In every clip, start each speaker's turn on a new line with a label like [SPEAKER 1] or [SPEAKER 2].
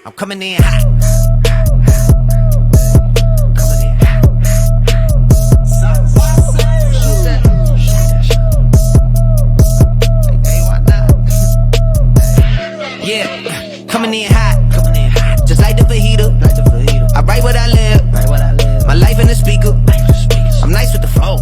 [SPEAKER 1] I'm coming in hot. Coming in hot. Yeah, coming in hot. Just like the fajita. I write what I live. My life in the speaker. I'm nice with the flow.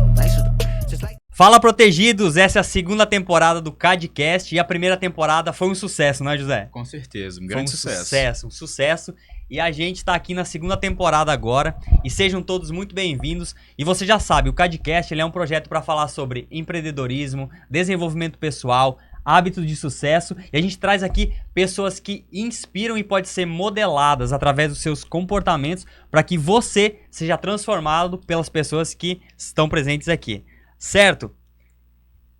[SPEAKER 2] Fala, protegidos! Essa é a segunda temporada do CADcast e a primeira temporada foi um sucesso, não é, José?
[SPEAKER 3] Com certeza, um grande
[SPEAKER 2] Um sucesso. E a gente tá aqui na segunda temporada agora e sejam todos muito bem-vindos. E você já sabe, o CADcast ele é um projeto para falar sobre empreendedorismo, desenvolvimento pessoal, hábitos de sucesso. E a gente traz aqui pessoas que inspiram e podem ser modeladas através dos seus comportamentos para que você seja transformado pelas pessoas que estão presentes aqui. Certo?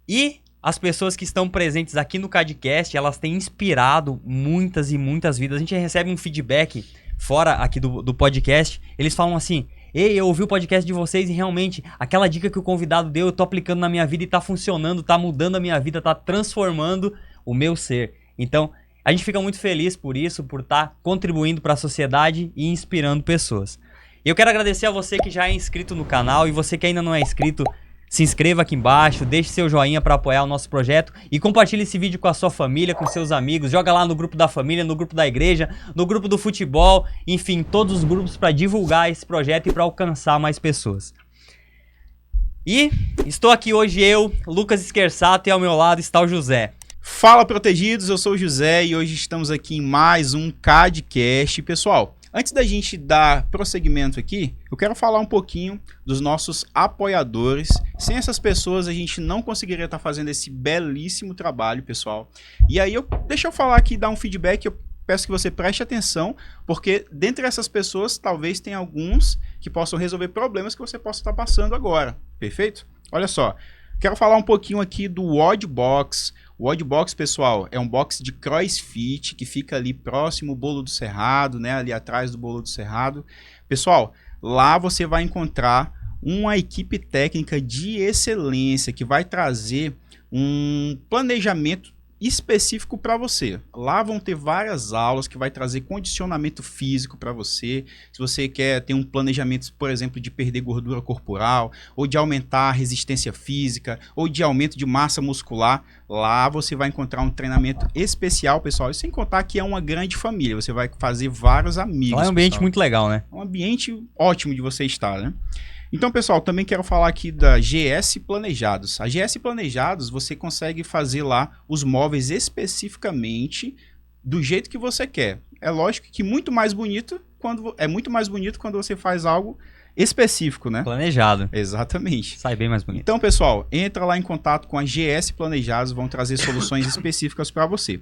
[SPEAKER 2] E as pessoas que estão presentes aqui no CADcast, elas têm inspirado muitas e muitas vidas. A gente recebe um feedback fora aqui do podcast. Eles falam assim: ei, eu ouvi o podcast de vocês e realmente aquela dica que o convidado deu, eu tô aplicando na minha vida e tá funcionando, tá mudando a minha vida, tá transformando o meu ser. Então, a gente fica muito feliz por isso, por estar contribuindo para a sociedade e inspirando pessoas. Eu quero agradecer a você que já é inscrito no canal e você que ainda não é inscrito, se inscreva aqui embaixo, deixe seu joinha para apoiar o nosso projeto e compartilhe esse vídeo com a sua família, com seus amigos, joga lá no grupo da família, no grupo da igreja, no grupo do futebol, enfim, todos os grupos para divulgar esse projeto e para alcançar mais pessoas. E estou aqui hoje eu, Lucas Esquerçato, e ao meu lado está o José.
[SPEAKER 3] Fala, protegidos, eu sou o José e hoje estamos aqui em mais um CADcast. Pessoal, antes da gente dar prosseguimento aqui, eu quero falar um pouquinho dos nossos apoiadores. Sem essas pessoas, a gente não conseguiria estar fazendo esse belíssimo trabalho, pessoal. E aí, deixa eu falar aqui, dar um feedback. Eu peço que você preste atenção, porque dentre essas pessoas, talvez tenha alguns que possam resolver problemas que você possa estar passando agora. Perfeito? Olha só, quero falar um pouquinho aqui do WODbox. O WODbox, pessoal, é um box de CrossFit que fica ali próximo ao Bolo do Cerrado, né? Ali atrás do Bolo do Cerrado. Pessoal, lá você vai encontrar uma equipe técnica de excelência que vai trazer um planejamento específico para você. Lá vão ter várias aulas que vai trazer condicionamento físico para você. Se você quer ter um planejamento, por exemplo, de perder gordura corporal, ou de aumentar a resistência física, ou de aumento de massa muscular, lá você vai encontrar um treinamento especial, pessoal. E sem contar que é uma grande família, você vai fazer vários amigos.
[SPEAKER 2] Lá é um ambiente
[SPEAKER 3] pessoal.
[SPEAKER 2] muito legal, né?
[SPEAKER 3] É um ambiente ótimo de você estar, né? Então, pessoal, também quero falar aqui da GS Planejados. A GS Planejados, você consegue fazer lá os móveis especificamente do jeito que você quer. É lógico que muito mais bonito quando você faz algo específico, né?
[SPEAKER 2] Planejado.
[SPEAKER 3] Exatamente.
[SPEAKER 2] Sai bem mais bonito.
[SPEAKER 3] Então, pessoal, entra lá em contato com a GS Planejados, vão trazer soluções específicas para você.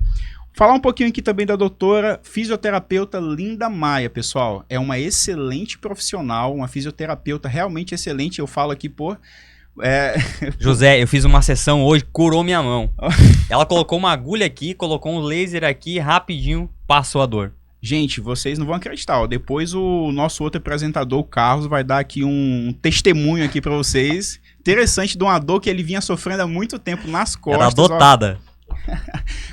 [SPEAKER 3] Falar um pouquinho aqui também da doutora fisioterapeuta Linda Maia, pessoal. É uma excelente profissional, uma fisioterapeuta realmente excelente. Eu falo aqui por...
[SPEAKER 2] José, eu fiz uma sessão hoje, curou minha mão. Ela colocou uma agulha aqui, colocou um laser aqui, rapidinho, passou a dor.
[SPEAKER 3] Gente, vocês não vão acreditar, ó. Depois o nosso outro apresentador, o Carlos, vai dar aqui um testemunho aqui para vocês. Interessante de uma dor que ele vinha sofrendo há muito tempo nas costas.
[SPEAKER 2] Era adotada.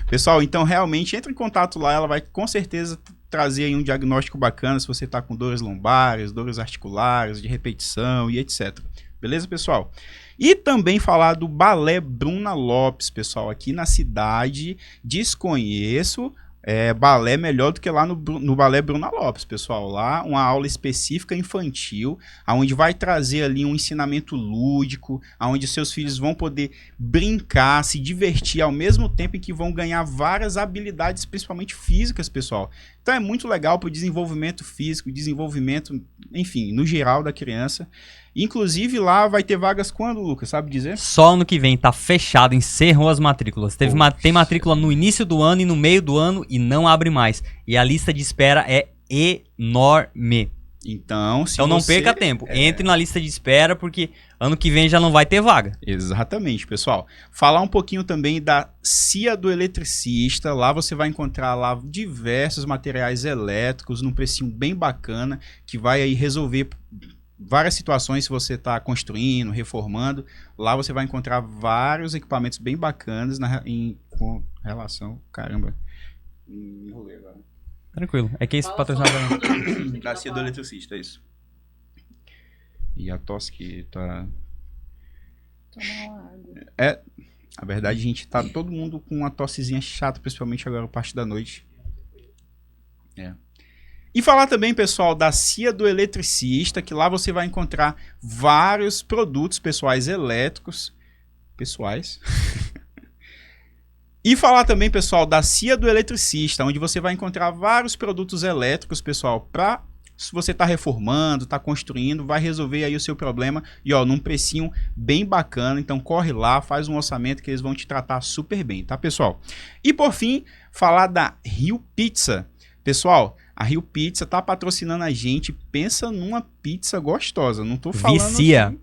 [SPEAKER 3] Pessoal, então realmente entre em contato lá, ela vai com certeza trazer aí um diagnóstico bacana se você está com dores lombares, dores articulares, de repetição e etc. Beleza, pessoal? E também falar do Balé Bruna Lopes, pessoal, aqui na cidade. Desconheço balé melhor do que lá no Balé Bruna Lopes, pessoal. Lá uma aula específica infantil, onde vai trazer ali um ensinamento lúdico, onde seus filhos vão poder brincar, se divertir, ao mesmo tempo em que vão ganhar várias habilidades, principalmente físicas, pessoal. Então é muito legal para o desenvolvimento físico, desenvolvimento, enfim, no geral da criança. Inclusive lá vai ter vagas quando, Lucas, sabe dizer?
[SPEAKER 2] Só ano que vem, tá fechado, encerrou as matrículas. Tem matrícula no início do ano e no meio do ano e não abre mais. E a lista de espera é enorme.
[SPEAKER 3] Então,
[SPEAKER 2] não perca tempo, entre na lista de espera porque ano que vem já não vai ter vaga.
[SPEAKER 3] Exatamente, pessoal. Falar um pouquinho também da CIA do Eletricista. Lá você vai encontrar lá diversos materiais elétricos num precinho bem bacana que vai aí resolver várias situações se você está construindo, reformando. Lá você vai encontrar vários equipamentos bem bacanas com relação... Caramba, enrolei agora.
[SPEAKER 2] Tranquilo. É que esse patrocinador...
[SPEAKER 3] Da cia do eletricista, é isso. E a tosse que tá...
[SPEAKER 4] Tomar uma água.
[SPEAKER 3] Na verdade, a gente tá todo mundo com uma tossezinha chata, principalmente agora, parte da noite. E falar também, pessoal, da Cia do Eletricista, que lá você vai encontrar vários produtos pessoais elétricos. Pessoais. E falar também, pessoal, da Cia do Eletricista, onde você vai encontrar vários produtos elétricos, pessoal, para se você tá reformando, tá construindo, vai resolver aí o seu problema. E ó, num precinho bem bacana. Então corre lá, faz um orçamento que eles vão te tratar super bem, tá, pessoal? E por fim, falar da Rio Pizza. Pessoal, a Rio Pizza tá patrocinando a gente. Pensa numa pizza gostosa. Não tô falando
[SPEAKER 2] Vicia.
[SPEAKER 3] assim.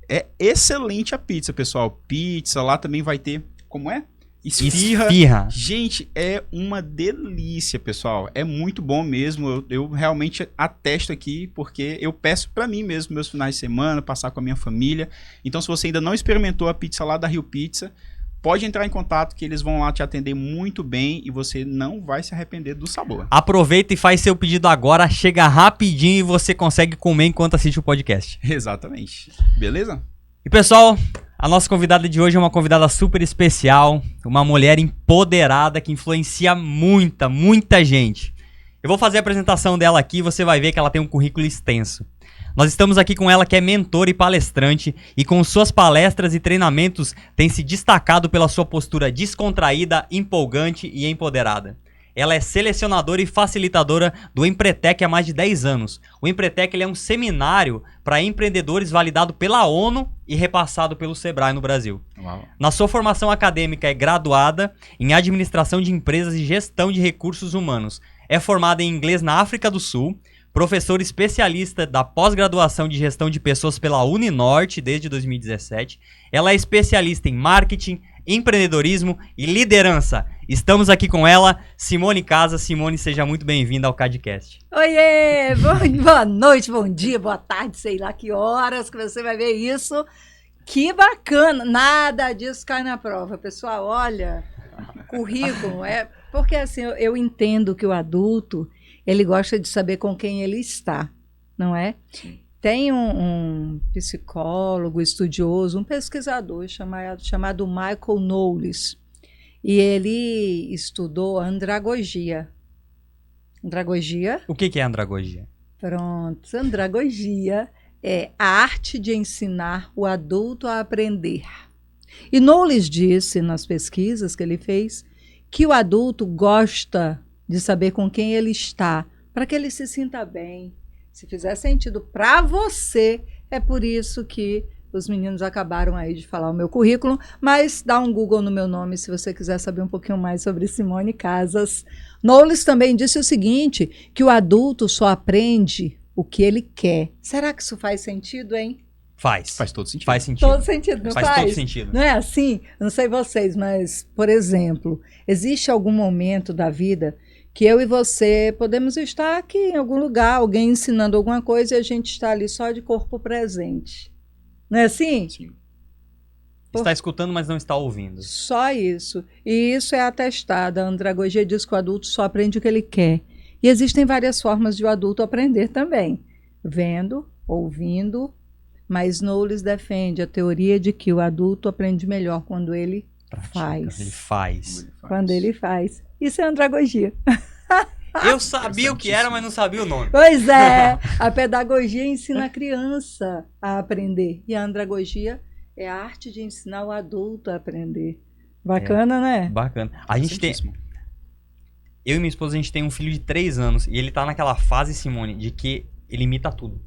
[SPEAKER 3] É excelente a pizza, pessoal. Pizza, lá também vai ter... Como é? Esfirra. Gente, é uma delícia, pessoal. É muito bom mesmo. Eu realmente atesto aqui, porque eu peço pra mim mesmo, meus finais de semana, passar com a minha família. Então, se você ainda não experimentou a pizza lá da Rio Pizza, pode entrar em contato que eles vão lá te atender muito bem e você não vai se arrepender do sabor.
[SPEAKER 2] Aproveita e faz seu pedido agora, chega rapidinho e você consegue comer enquanto assiste o podcast.
[SPEAKER 3] Exatamente. Beleza?
[SPEAKER 2] E pessoal, a nossa convidada de hoje é uma convidada super especial, uma mulher empoderada que influencia muita gente. Eu vou fazer a apresentação dela aqui e você vai ver que ela tem um currículo extenso. Nós estamos aqui com ela que é mentora e palestrante e com suas palestras e treinamentos tem se destacado pela sua postura descontraída, empolgante e empoderada. Ela é selecionadora e facilitadora do Empretec há mais de 10 anos. O Empretec ele é um seminário para empreendedores validado pela ONU e repassado pelo Sebrae no Brasil.
[SPEAKER 3] Uau.
[SPEAKER 2] Na sua formação acadêmica é graduada em Administração de Empresas e Gestão de Recursos Humanos. É formada em Inglês na África do Sul, professora especialista da pós-graduação de Gestão de Pessoas pela Uninorte desde 2017. Ela é especialista em marketing, empreendedorismo e liderança. Estamos aqui com ela, Simone Casa. Simone, seja muito bem-vinda ao CADcast.
[SPEAKER 4] Oiê! Boa noite, bom dia, boa tarde, sei lá que horas que você vai ver isso. Que bacana! Nada disso cai na prova, pessoal. Olha, currículo é... Porque assim, eu entendo que o adulto, ele gosta de saber com quem ele está, não é?
[SPEAKER 3] Sim.
[SPEAKER 4] Tem um psicólogo, estudioso, um pesquisador chamado Michael Knowles. E ele estudou andragogia. Andragogia?
[SPEAKER 2] O que é andragogia?
[SPEAKER 4] Pronto. Andragogia é a arte de ensinar o adulto a aprender. E Knowles disse nas pesquisas que ele fez que o adulto gosta de saber com quem ele está, para que ele se sinta bem. Se fizer sentido para você, é por isso que os meninos acabaram aí de falar o meu currículo, mas dá um Google no meu nome se você quiser saber um pouquinho mais sobre Simone Casas. Knowles também disse o seguinte, que o adulto só aprende o que ele quer. Será que isso faz sentido, hein?
[SPEAKER 2] Faz.
[SPEAKER 3] Faz todo sentido.
[SPEAKER 2] Faz sentido.
[SPEAKER 4] Todo sentido, não faz?
[SPEAKER 2] Faz todo sentido.
[SPEAKER 4] Não é assim? Eu não sei vocês, mas, por exemplo, existe algum momento da vida que eu e você podemos estar aqui em algum lugar, alguém ensinando alguma coisa e a gente está ali só de corpo presente. Não é assim?
[SPEAKER 3] Sim.
[SPEAKER 2] Está escutando, mas não está ouvindo.
[SPEAKER 4] Só isso. E isso é atestado. A andragogia diz que o adulto só aprende o que ele quer. E existem várias formas de o adulto aprender também. Vendo, ouvindo, mas Knowles defende a teoria de que o adulto aprende melhor quando ele faz.
[SPEAKER 2] Ele faz.
[SPEAKER 4] Quando ele faz. Isso é andragogia.
[SPEAKER 2] Eu sabia o que era, mas não sabia o nome.
[SPEAKER 4] Pois é, a pedagogia ensina a criança a aprender. E a andragogia é a arte de ensinar o adulto a aprender. Bacana, né?
[SPEAKER 2] Bacana. A gente tem... Eu e minha esposa, a gente tem um filho de 3 anos e ele tá naquela fase, Simone, de que ele imita tudo.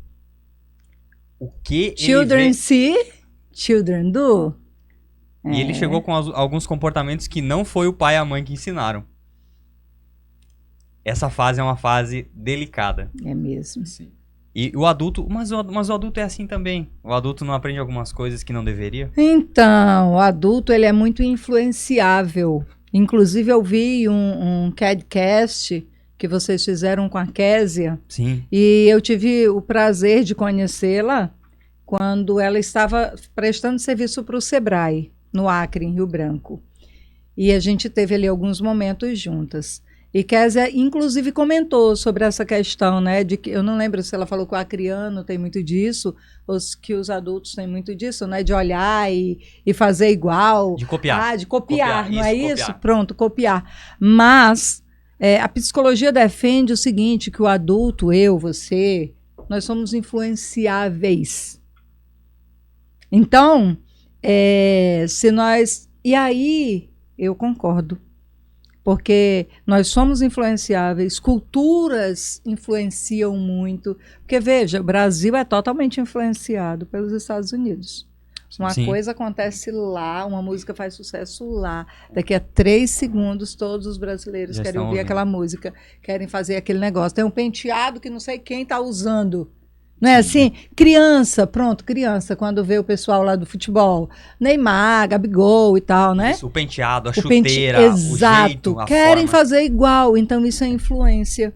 [SPEAKER 2] O que
[SPEAKER 4] Children
[SPEAKER 2] ele vê...
[SPEAKER 4] see, children do.
[SPEAKER 2] E ele chegou com alguns comportamentos que não foi o pai e a mãe que ensinaram. Essa fase é uma fase delicada.
[SPEAKER 4] É mesmo.
[SPEAKER 3] Sim.
[SPEAKER 2] E o adulto... Mas o adulto é assim também. O adulto não aprende algumas coisas que não deveria.
[SPEAKER 4] Então, o adulto ele é muito influenciável. Inclusive, eu vi um CADcast que vocês fizeram com a Késia.
[SPEAKER 2] Sim.
[SPEAKER 4] E eu tive o prazer de conhecê-la quando ela estava prestando serviço para o Sebrae, no Acre, em Rio Branco. E a gente teve ali alguns momentos juntas. E Kézia, inclusive, comentou sobre essa questão, né? De que eu não lembro se ela falou que o acriano tem muito disso, ou que os adultos têm muito disso, né? De olhar e fazer igual.
[SPEAKER 2] De copiar.
[SPEAKER 4] Ah, de copiar, não é
[SPEAKER 2] isso,
[SPEAKER 4] isso?
[SPEAKER 2] copiar.
[SPEAKER 4] Pronto, copiar. Mas a psicologia defende o seguinte, que o adulto, eu, você, nós somos influenciáveis. Então, se nós... E aí, eu concordo. Porque nós somos influenciáveis, culturas influenciam muito. Porque, veja, o Brasil é totalmente influenciado pelos Estados Unidos. Uma
[SPEAKER 2] Sim.
[SPEAKER 4] coisa acontece lá, uma música faz sucesso lá. Daqui a 3 segundos, todos os brasileiros
[SPEAKER 2] Já
[SPEAKER 4] querem
[SPEAKER 2] estão
[SPEAKER 4] ouvir
[SPEAKER 2] ouvindo.
[SPEAKER 4] aquela música, querem fazer aquele negócio. Tem um penteado que não sei quem está usando. Não é assim? Criança, pronto, criança, quando vê o pessoal lá do futebol, Neymar, Gabigol e tal, né?
[SPEAKER 2] Isso, o penteado, a
[SPEAKER 4] O pente-
[SPEAKER 2] chuteira,
[SPEAKER 4] Exato,
[SPEAKER 2] o jeito, a
[SPEAKER 4] querem
[SPEAKER 2] forma.
[SPEAKER 4] fazer igual, então isso é influência.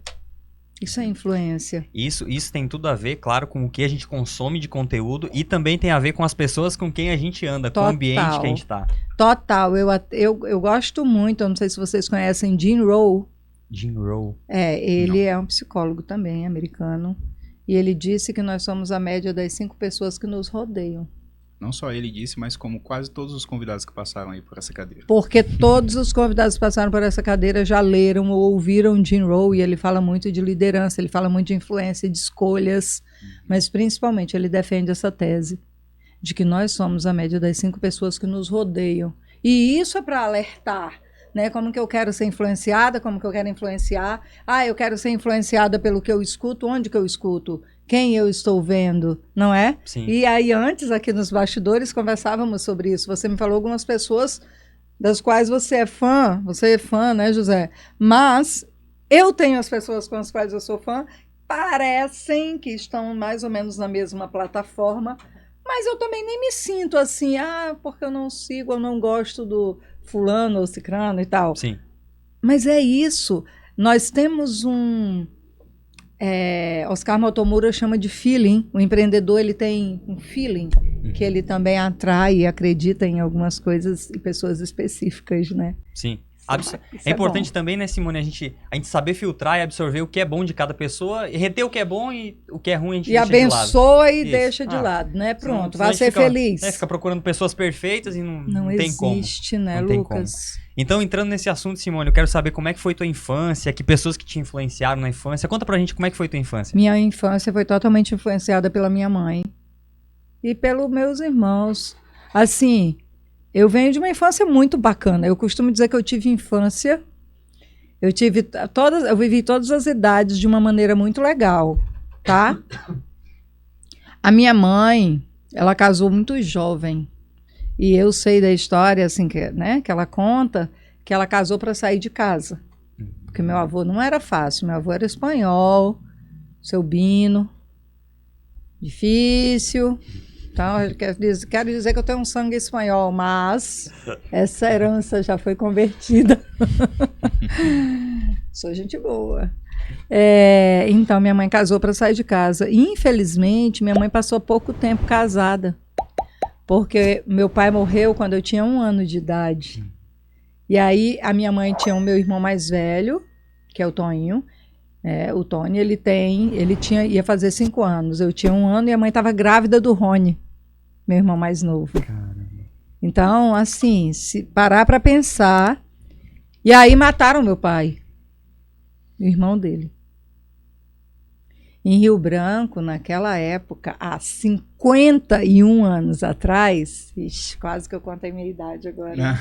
[SPEAKER 4] Isso é influência.
[SPEAKER 2] Isso tem tudo a ver, claro, com o que a gente consome de conteúdo e também tem a ver com as pessoas com quem a gente anda, com o ambiente que a gente tá.
[SPEAKER 4] Total, eu gosto muito, eu não sei se vocês conhecem Jim Rohn.
[SPEAKER 2] Jim Rohn.
[SPEAKER 4] Ele é um psicólogo também, americano. E ele disse que nós somos a média das 5 pessoas que nos rodeiam.
[SPEAKER 3] Não só ele disse, mas como quase todos os convidados que passaram aí por essa cadeira.
[SPEAKER 4] Porque todos os convidados que passaram por essa cadeira já leram ou ouviram Jim Rohn, e ele fala muito de liderança, ele fala muito de influência, de escolhas, mas principalmente ele defende essa tese de que nós somos a média das 5 pessoas que nos rodeiam. E isso é para alertar, né? Como que eu quero ser influenciada, como que eu quero influenciar. Eu quero ser influenciada pelo que eu escuto, onde que eu escuto, quem eu estou vendo, não é?
[SPEAKER 2] Sim.
[SPEAKER 4] E aí antes, aqui nos bastidores, conversávamos sobre isso. Você me falou algumas pessoas das quais você é fã, né, José? Mas eu tenho as pessoas com as quais eu sou fã, parecem que estão mais ou menos na mesma plataforma, mas eu também nem me sinto assim, porque eu não sigo, eu não gosto do fulano ou cicrano e tal.
[SPEAKER 2] Sim.
[SPEAKER 4] Mas é isso. Nós temos Oscar Motomura chama de feeling. O empreendedor, ele tem um feeling que ele também atrai e acredita em algumas coisas e pessoas específicas, né?
[SPEAKER 2] Sim.
[SPEAKER 4] Isso
[SPEAKER 2] É importante
[SPEAKER 4] bom.
[SPEAKER 2] também, né, Simone, a gente saber filtrar e absorver o que é bom de cada pessoa, e reter o que é bom e o que é ruim a gente
[SPEAKER 4] E
[SPEAKER 2] deixa de lado.
[SPEAKER 4] abençoa e
[SPEAKER 2] Isso.
[SPEAKER 4] deixa de lado, né? Pronto,
[SPEAKER 2] Senão a
[SPEAKER 4] vai
[SPEAKER 2] gente
[SPEAKER 4] ser
[SPEAKER 2] fica,
[SPEAKER 4] feliz.
[SPEAKER 2] Fica procurando pessoas perfeitas e não tem como.
[SPEAKER 4] existe, né,
[SPEAKER 2] Não tem
[SPEAKER 4] Lucas?
[SPEAKER 2] Então, entrando nesse assunto, Simone, eu quero saber como é que foi tua infância, que pessoas que te influenciaram na infância. Conta pra gente como é que foi tua infância.
[SPEAKER 4] Minha infância foi totalmente influenciada pela minha mãe e pelos meus irmãos. Assim, eu venho de uma infância muito bacana. Eu costumo dizer que eu tive infância, eu vivi todas as idades de uma maneira muito legal, tá? A minha mãe, ela casou muito jovem. E eu sei da história, assim, que ela conta, que ela casou para sair de casa. Porque meu avô não era fácil, meu avô era espanhol, seu Bino, difícil. Então, eu quero dizer que eu tenho um sangue espanhol, mas essa herança já foi convertida. Sou gente boa. Então, minha mãe casou para sair de casa. E, infelizmente, minha mãe passou pouco tempo casada. Porque meu pai morreu quando eu tinha 1 ano de idade. E aí, a minha mãe tinha o meu irmão mais velho, que é o Toninho. O Tony, ia fazer 5 anos. Eu tinha 1 ano e a mãe estava grávida do Rony, meu irmão mais novo.
[SPEAKER 2] Caramba.
[SPEAKER 4] Então, assim, se parar para pensar... E aí mataram meu pai, o irmão dele. Em Rio Branco, naquela época, há 51 anos atrás, ixi, quase que eu contei minha idade agora.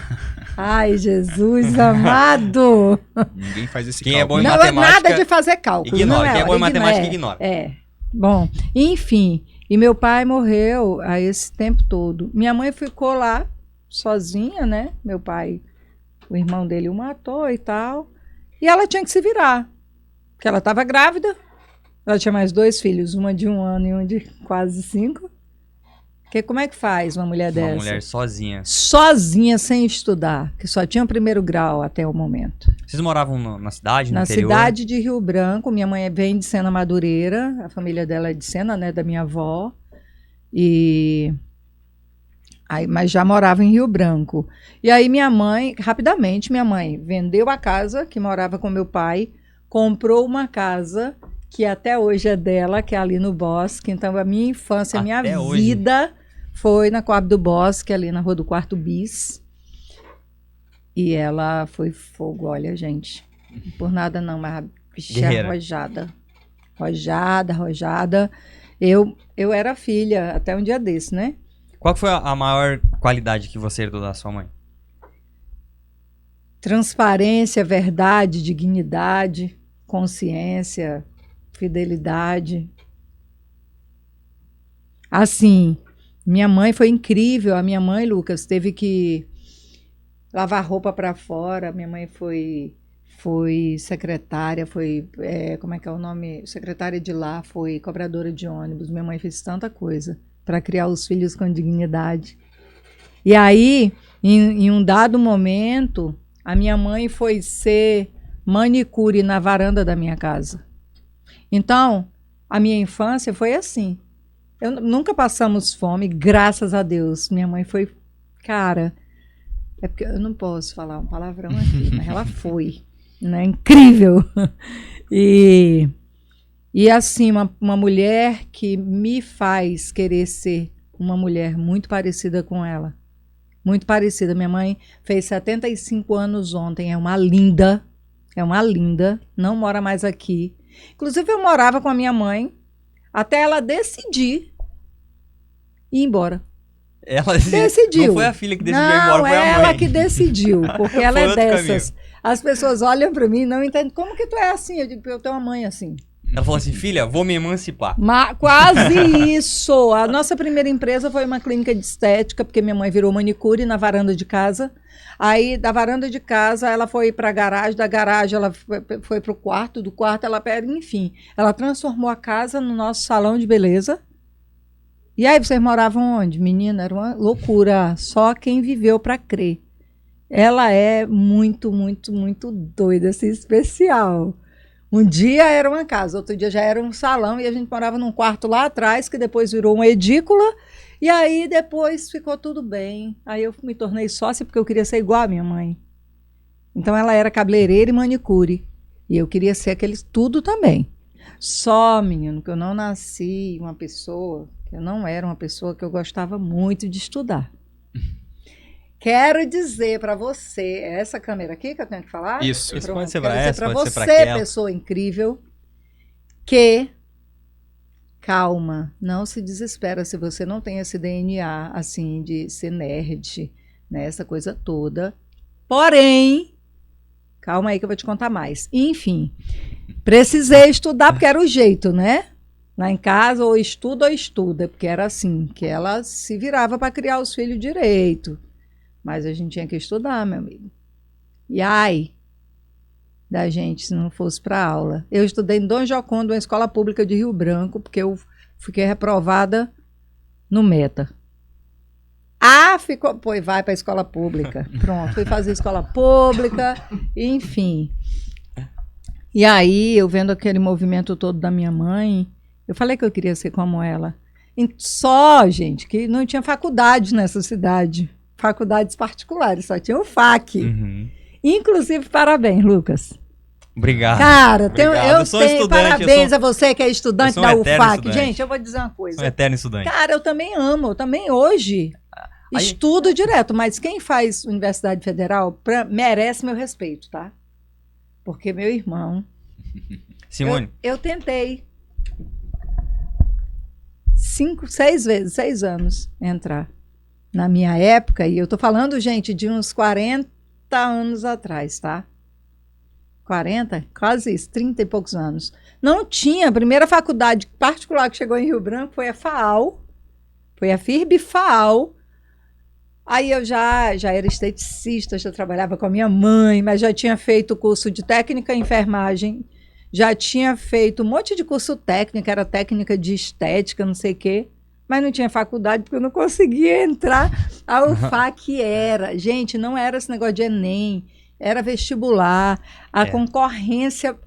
[SPEAKER 4] Ai, Jesus amado!
[SPEAKER 3] Ninguém faz esse
[SPEAKER 2] Quem é
[SPEAKER 3] cálculo.
[SPEAKER 2] bom em
[SPEAKER 4] Não é
[SPEAKER 2] matemática,
[SPEAKER 4] nada de fazer cálculo.
[SPEAKER 2] ignora.
[SPEAKER 4] Não
[SPEAKER 2] Quem é bom em matemática,
[SPEAKER 4] ignora.
[SPEAKER 2] ignora.
[SPEAKER 4] Bom, enfim, e meu pai morreu a esse tempo todo. Minha mãe ficou lá sozinha, né? Meu pai, o irmão dele o matou e tal. E ela tinha que se virar, porque ela estava grávida. Ela tinha mais 2 filhos, uma de 1 ano e um de quase 5. Porque como é que faz uma mulher dessa?
[SPEAKER 2] Uma mulher sozinha.
[SPEAKER 4] Sozinha, sem estudar, que só tinha 1º grau até o momento.
[SPEAKER 2] Vocês moravam na cidade, no
[SPEAKER 4] Na
[SPEAKER 2] interior?
[SPEAKER 4] cidade de Rio Branco. Minha mãe vem de Sena Madureira, a família dela é de Sena, né, da minha avó. E Aí, mas já morava em Rio Branco. E aí rapidamente, minha mãe vendeu a casa que morava com meu pai, comprou uma casa que até hoje é dela, que é ali no Bosque. Então, a minha infância, a minha
[SPEAKER 2] Até hoje?
[SPEAKER 4] vida foi na Coab do Bosque, ali na Rua do Quarto Bis. E ela foi fogo, olha, gente. Por nada não, mas a bicha é
[SPEAKER 2] Guerreira.
[SPEAKER 4] arrojada. Arrojada. Eu era filha até um dia desse, né?
[SPEAKER 2] Qual que foi a maior qualidade que você herdou da sua mãe?
[SPEAKER 4] Transparência, verdade, dignidade, consciência, fidelidade. Assim, minha mãe foi incrível. A minha mãe, Lucas, teve que lavar roupa para fora. Minha mãe foi secretária, como é que é o nome? Secretária de lá, foi cobradora de ônibus. Minha mãe fez tanta coisa para criar os filhos com dignidade. E aí, em um dado momento, a minha mãe foi ser manicure na varanda da minha casa. Então, a minha infância foi assim. Nunca passamos fome, graças a Deus. Minha mãe foi, cara, é porque eu não posso falar um palavrão aqui, mas ela foi, né? Incrível. E assim, uma mulher que me faz querer ser uma mulher muito parecida com ela. Muito parecida. Minha mãe fez 75 anos ontem, é uma linda, não mora mais aqui. Inclusive, eu morava com a minha mãe até ela decidir ir embora.
[SPEAKER 2] Ela
[SPEAKER 4] Decidiu.
[SPEAKER 2] Não foi a filha que decidiu ir embora, foi a mãe.
[SPEAKER 4] Ela que decidiu, porque ela
[SPEAKER 2] Foi
[SPEAKER 4] é
[SPEAKER 2] outro
[SPEAKER 4] dessas. As pessoas olham para mim e não entendem. Como que tu é assim? Eu digo, eu tenho uma mãe assim.
[SPEAKER 2] Ela falou assim, filha, vou me emancipar.
[SPEAKER 4] Quase isso. A nossa primeira empresa foi uma clínica de estética, porque minha mãe virou manicure na varanda de casa. Aí, da varanda de casa, ela foi para a garagem, da garagem ela foi para o quarto, do quarto ela, enfim, ela transformou a casa no nosso salão de beleza. E aí, vocês moravam onde? Menina, era uma loucura. Só quem viveu para crer. Ela é muito, muito, muito doida, assim, especial. Um dia era uma casa, outro dia já era um salão, e a gente morava num quarto lá atrás, que depois virou uma edícula, e aí depois ficou tudo bem. Aí eu me tornei sócia porque eu queria ser igual à minha mãe. Então ela era cabeleireira e manicure, e eu queria ser aqueles tudo também. Só, menino, que eu não nasci uma pessoa, que eu não era uma pessoa que eu gostava muito de estudar. Quero dizer para você, é essa câmera aqui que eu tenho que falar?
[SPEAKER 3] Isso.
[SPEAKER 2] Isso
[SPEAKER 4] Pronto,
[SPEAKER 2] pode ser
[SPEAKER 4] quero
[SPEAKER 2] pra
[SPEAKER 4] dizer
[SPEAKER 2] essa,
[SPEAKER 4] pra
[SPEAKER 2] pode ser pra
[SPEAKER 4] você,
[SPEAKER 2] aquela.
[SPEAKER 4] pessoa incrível, que calma, não se desespera se você não tem esse DNA, assim, de ser nerd, né, essa coisa toda. Porém, calma aí que eu vou te contar mais. Enfim, precisei estudar porque era o jeito, né? Lá em casa, ou estuda, porque era assim, que ela se virava para criar os filhos direito. Mas a gente tinha que estudar, meu amigo. E ai da gente se não fosse para aula. Eu estudei em Dom Joconde, uma escola pública de Rio Branco, porque eu fiquei reprovada no Meta. Ficou, pois vai para a escola pública. Pronto, fui fazer escola pública, enfim. E aí, eu vendo aquele movimento todo da minha mãe, eu falei que eu queria ser como ela. Só, gente, que não tinha faculdade nessa cidade. Faculdades particulares, só tinha o FAC.
[SPEAKER 2] Uhum.
[SPEAKER 4] Inclusive, parabéns, Lucas.
[SPEAKER 2] Obrigado.
[SPEAKER 4] Cara,
[SPEAKER 2] Obrigado.
[SPEAKER 4] eu
[SPEAKER 2] sou
[SPEAKER 4] tenho
[SPEAKER 2] estudante,
[SPEAKER 4] parabéns a você que é estudante
[SPEAKER 2] eu sou um
[SPEAKER 4] da
[SPEAKER 2] eterno
[SPEAKER 4] UFAC.
[SPEAKER 2] estudante.
[SPEAKER 4] Gente, eu vou dizer uma coisa.
[SPEAKER 2] Sou um eterno estudante.
[SPEAKER 4] Cara, eu também amo, eu também hoje
[SPEAKER 2] Aí-
[SPEAKER 4] estudo direto, mas quem faz Universidade Federal merece meu respeito, tá? Porque meu irmão...
[SPEAKER 2] Simone,
[SPEAKER 4] Eu tentei 6 anos entrar. Na minha época, e eu tô falando, gente, de uns 40 anos atrás, tá? 40? Quase isso, 30 e poucos anos. Não tinha, a primeira faculdade particular que chegou em Rio Branco foi a FAAL, foi a FIRB-FAAL. Aí eu já era esteticista, já trabalhava com a minha mãe, mas já tinha feito curso de técnica em enfermagem, já tinha feito um monte de curso técnico, era técnica de estética, não sei o quê, mas não tinha faculdade porque eu não conseguia entrar. A UFAC era. Gente, não era esse negócio de Enem, era vestibular, a concorrência,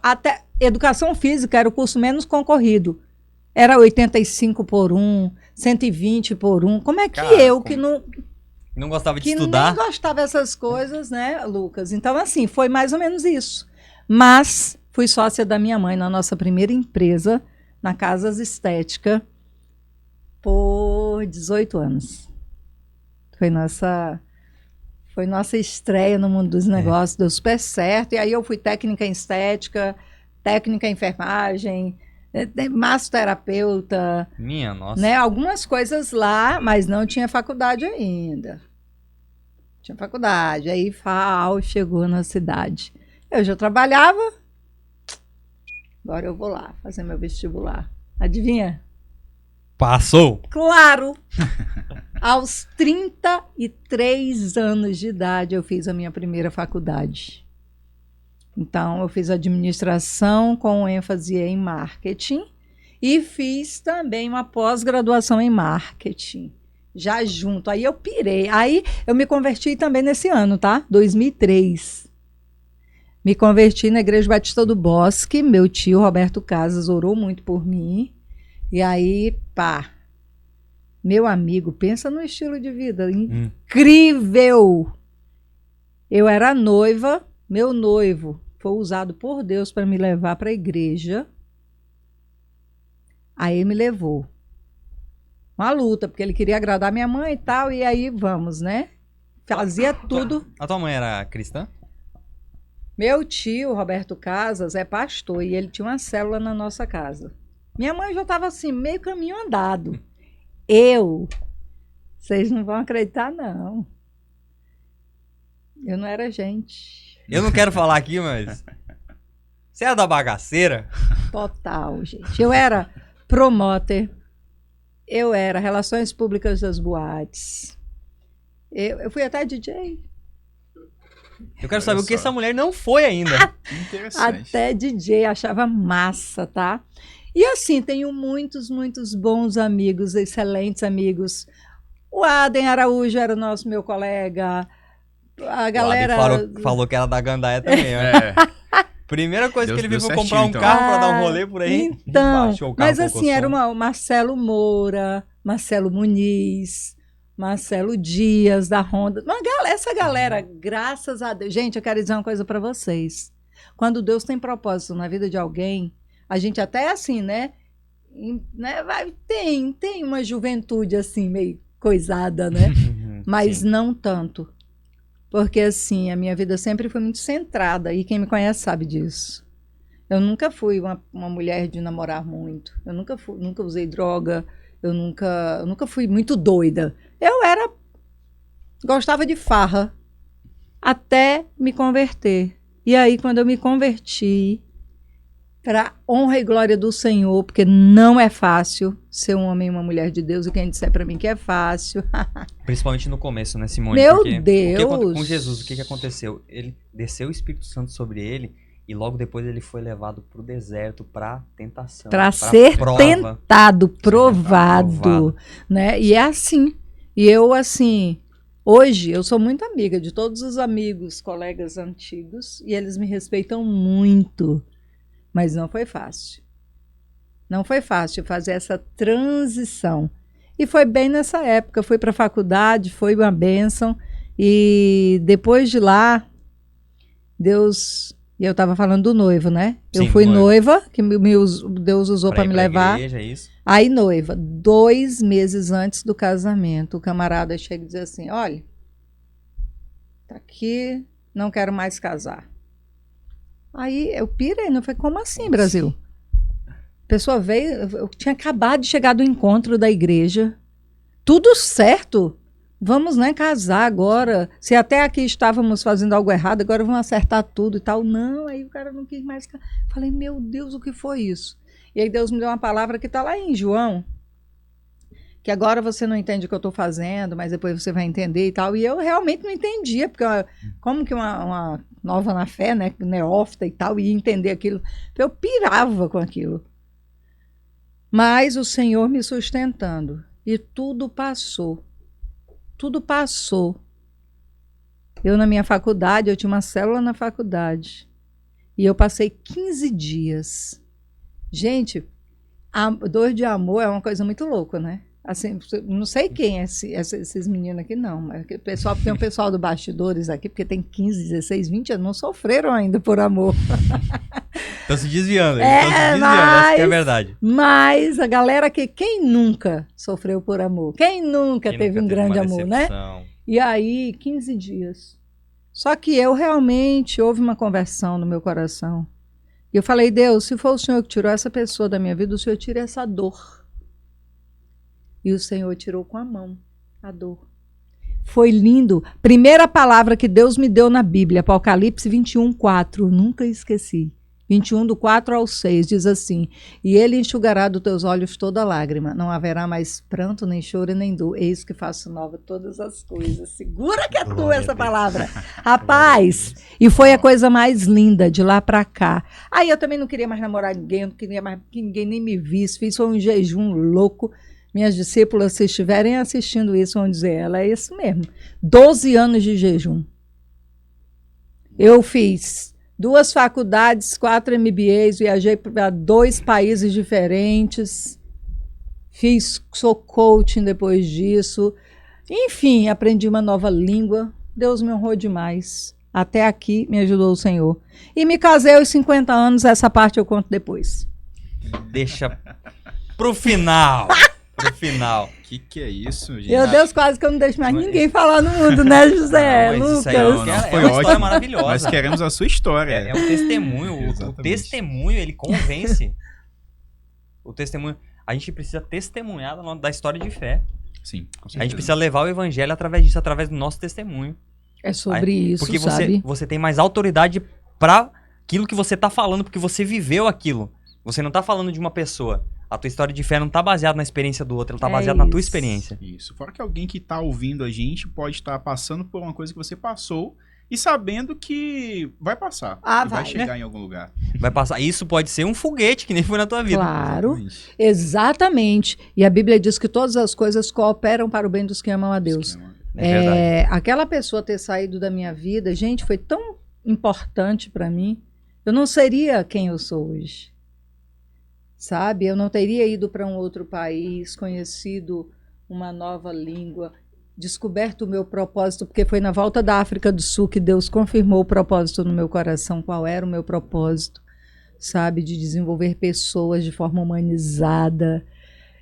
[SPEAKER 4] até educação física era o curso menos concorrido. Era 85 por 1, 120 por 1. Como é que
[SPEAKER 2] Cara,
[SPEAKER 4] eu, que não,
[SPEAKER 2] Não gostava de
[SPEAKER 4] que
[SPEAKER 2] estudar.
[SPEAKER 4] nem gostava dessas coisas, né, Lucas? Então, assim, foi mais ou menos isso. Mas fui sócia da minha mãe na nossa primeira empresa, na Casas Estética, por 18 anos. Foi nossa estreia no mundo dos negócios, deu super certo. E aí eu fui técnica em estética, técnica em enfermagem, massoterapeuta,
[SPEAKER 2] Minha nossa.
[SPEAKER 4] né? Algumas coisas lá, mas não tinha faculdade ainda. Tinha faculdade. Aí FAO chegou na cidade. Eu já trabalhava. Agora eu vou lá fazer meu vestibular. Adivinha?
[SPEAKER 2] Passou.
[SPEAKER 4] Claro! Aos 33 anos de idade eu fiz a minha primeira faculdade. Então eu fiz administração com ênfase em marketing e fiz também uma pós-graduação em marketing. Já junto. Aí eu pirei. Aí eu me converti também nesse ano, tá? 2003. Me converti na Igreja Batista do Bosque. Meu tio Roberto Casas orou muito por mim. E aí, pá. Meu amigo, pensa no estilo de vida incrível. Eu era noiva, meu noivo foi usado por Deus para me levar para a igreja. Aí me levou. Uma luta, porque ele queria agradar minha mãe e tal, e aí vamos, né? Fazia tudo.
[SPEAKER 2] A tua mãe era cristã?
[SPEAKER 4] Meu tio, Roberto Casas, é pastor e ele tinha uma célula na nossa casa. Minha mãe já estava assim, meio caminho andado. Vocês não vão acreditar, não. Eu não era gente.
[SPEAKER 2] Eu não quero falar aqui, mas... Você era da bagaceira?
[SPEAKER 4] Total, gente. Eu era promoter. Eu era relações públicas das boates. Eu fui até DJ.
[SPEAKER 2] Eu quero saber o que essa mulher não foi ainda.
[SPEAKER 3] Interessante.
[SPEAKER 4] Até DJ, achava massa, tá? E assim, tenho muitos, muitos bons amigos, excelentes amigos. O Adem Araújo era meu colega. A galera...
[SPEAKER 2] O Abi falou que era da Gandaia também, né? Primeira coisa
[SPEAKER 3] Deus
[SPEAKER 2] que ele viu
[SPEAKER 3] deu
[SPEAKER 2] foi comprar
[SPEAKER 3] certinho,
[SPEAKER 2] um
[SPEAKER 3] então.
[SPEAKER 2] carro pra dar um rolê por aí.
[SPEAKER 4] Então,
[SPEAKER 2] Baixou o carro,
[SPEAKER 4] mas
[SPEAKER 2] colocou
[SPEAKER 4] assim, era
[SPEAKER 2] som.
[SPEAKER 4] o Marcelo Moura, Marcelo Muniz, Marcelo Dias, da Honda. Essa galera, graças a Deus. Gente, eu quero dizer uma coisa para vocês. Quando Deus tem propósito na vida de alguém, a gente até assim, né? Tem uma juventude assim, meio coisada, né? Mas
[SPEAKER 2] Sim.
[SPEAKER 4] não tanto. Porque assim, a minha vida sempre foi muito centrada. E quem me conhece sabe disso. Eu nunca fui uma mulher de namorar muito. Eu nunca usei droga. Eu nunca fui muito doida. Gostava de farra até me converter. E aí, quando eu me converti, para honra e glória do Senhor, porque não é fácil ser um homem e uma mulher de Deus, e quem disser para mim que é fácil.
[SPEAKER 2] Principalmente no começo, né, Simone?
[SPEAKER 4] Meu
[SPEAKER 2] Porque
[SPEAKER 4] Deus!
[SPEAKER 2] com Jesus, o que aconteceu? Ele desceu o Espírito Santo sobre ele e logo depois ele foi levado pro deserto pra tentação.
[SPEAKER 4] Para
[SPEAKER 2] pra
[SPEAKER 4] ser
[SPEAKER 2] prova.
[SPEAKER 4] tentado, provado, né? E é assim. E eu, assim, hoje eu sou muito amiga de todos os amigos, colegas antigos, e eles me respeitam muito. Mas não foi fácil. Não foi fácil fazer essa transição. E foi bem nessa época. Fui para a faculdade, foi uma bênção. E depois de lá, Deus... E eu estava falando do noivo, né?
[SPEAKER 2] Sim,
[SPEAKER 4] eu fui
[SPEAKER 2] noivo.
[SPEAKER 4] noiva, que Deus usou para me levar.
[SPEAKER 2] Igreja, isso.
[SPEAKER 4] Aí noiva, 2 meses antes do casamento, o camarada chega e diz assim, olha, tá aqui, não quero mais casar. Aí eu pirei, não foi como assim, Brasil? A pessoa veio, eu tinha acabado de chegar do encontro da igreja, tudo certo, vamos, né, casar agora, se até aqui estávamos fazendo algo errado, agora vamos acertar tudo e tal. Não, aí o cara não quis mais casar. Falei, meu Deus, o que foi isso? E aí Deus me deu uma palavra que está lá em João, que agora você não entende o que eu estou fazendo, mas depois você vai entender e tal. E eu realmente não entendia, porque como que uma nova na fé, né, neófita e tal, ia entender aquilo. Eu pirava com aquilo. Mas o Senhor me sustentando. E tudo passou. Tudo passou. Eu, na minha faculdade, eu tinha uma célula na faculdade. E eu passei 15 dias. Gente, Dor de amor é uma coisa muito louca, né? Assim, não sei quem é esses meninos aqui, não. Mas tem um pessoal do bastidores aqui, porque tem 15, 16, 20 anos, não sofreram ainda por amor.
[SPEAKER 2] Estão se desviando, eles estão se desviando, essa que é a verdade.
[SPEAKER 4] Mas a galera quem nunca sofreu por amor? Quem nunca
[SPEAKER 2] Quem
[SPEAKER 4] teve
[SPEAKER 2] nunca
[SPEAKER 4] um
[SPEAKER 2] teve
[SPEAKER 4] grande
[SPEAKER 2] uma
[SPEAKER 4] amor, né?
[SPEAKER 2] decepção?
[SPEAKER 4] E aí, 15 dias. Só que eu realmente, houve uma conversão no meu coração. E eu falei, Deus, se for o Senhor que tirou essa pessoa da minha vida, o Senhor tira essa dor. E o Senhor tirou com a mão a dor. Foi lindo. Primeira palavra que Deus me deu na Bíblia, Apocalipse 21, 4. Nunca esqueci. 21, do 4 ao 6, diz assim: e ele enxugará dos teus olhos toda lágrima. Não haverá mais pranto, nem choro, nem dor. Eis que faço nova todas as coisas. Segura que é tua essa palavra. Rapaz, e foi a coisa mais linda de lá pra cá. Aí eu também não queria mais namorar ninguém, eu não queria mais que ninguém nem me visse. Fiz um jejum louco. Minhas discípulas, se estiverem assistindo isso, vão dizer, ela é isso mesmo. 12 anos de jejum. Eu fiz 2 faculdades, 4 MBAs, viajei para 2 países diferentes, sou coaching depois disso. Enfim, aprendi uma nova língua. Deus me honrou demais. Até aqui me ajudou o Senhor. E me casei aos 50 anos, essa parte eu conto depois.
[SPEAKER 2] Deixa pro final. Pro final.
[SPEAKER 3] Que é isso, gente?
[SPEAKER 4] Meu Deus, quase que eu não deixo mais ninguém falar no mundo, né, José?
[SPEAKER 2] Não, mas
[SPEAKER 4] Lucas?
[SPEAKER 2] isso aí
[SPEAKER 3] Não, foi
[SPEAKER 2] é uma história
[SPEAKER 3] ótimo.
[SPEAKER 2] maravilhosa.
[SPEAKER 3] Nós queremos a sua história.
[SPEAKER 2] É um testemunho. O
[SPEAKER 3] Exatamente.
[SPEAKER 2] testemunho, ele convence. O testemunho. A gente precisa testemunhar da história de fé.
[SPEAKER 3] Sim, com
[SPEAKER 2] A gente
[SPEAKER 3] certeza.
[SPEAKER 2] precisa levar o evangelho através disso, através do nosso testemunho.
[SPEAKER 4] É sobre isso,
[SPEAKER 2] Porque
[SPEAKER 4] sabe?
[SPEAKER 2] você tem mais autoridade pra aquilo que você tá falando, porque você viveu aquilo. Você não tá falando de uma pessoa. A tua história de fé não tá baseada na experiência do outro, ela tá
[SPEAKER 4] É
[SPEAKER 2] baseada na tua
[SPEAKER 4] isso.
[SPEAKER 2] experiência.
[SPEAKER 3] Isso. Fora que alguém que tá ouvindo a gente pode estar passando por uma coisa que você passou e sabendo que vai passar.
[SPEAKER 4] Ah,
[SPEAKER 3] e vai
[SPEAKER 4] vai,
[SPEAKER 3] chegar em algum lugar.
[SPEAKER 2] Vai passar. Isso pode ser um foguete, que nem foi na tua vida.
[SPEAKER 4] Claro,
[SPEAKER 3] Exatamente.
[SPEAKER 4] exatamente. E a Bíblia diz que todas as coisas cooperam para o bem dos que amam a Deus.
[SPEAKER 3] Esquema.
[SPEAKER 2] É verdade.
[SPEAKER 4] Aquela pessoa ter saído da minha vida, gente, foi tão importante para mim. Eu não seria quem eu sou hoje. Sabe? Eu não teria ido para um outro país, conhecido uma nova língua, descoberto o meu propósito, porque foi na volta da África do Sul que Deus confirmou o propósito no meu coração. Qual era o meu propósito? Sabe? De desenvolver pessoas de forma humanizada,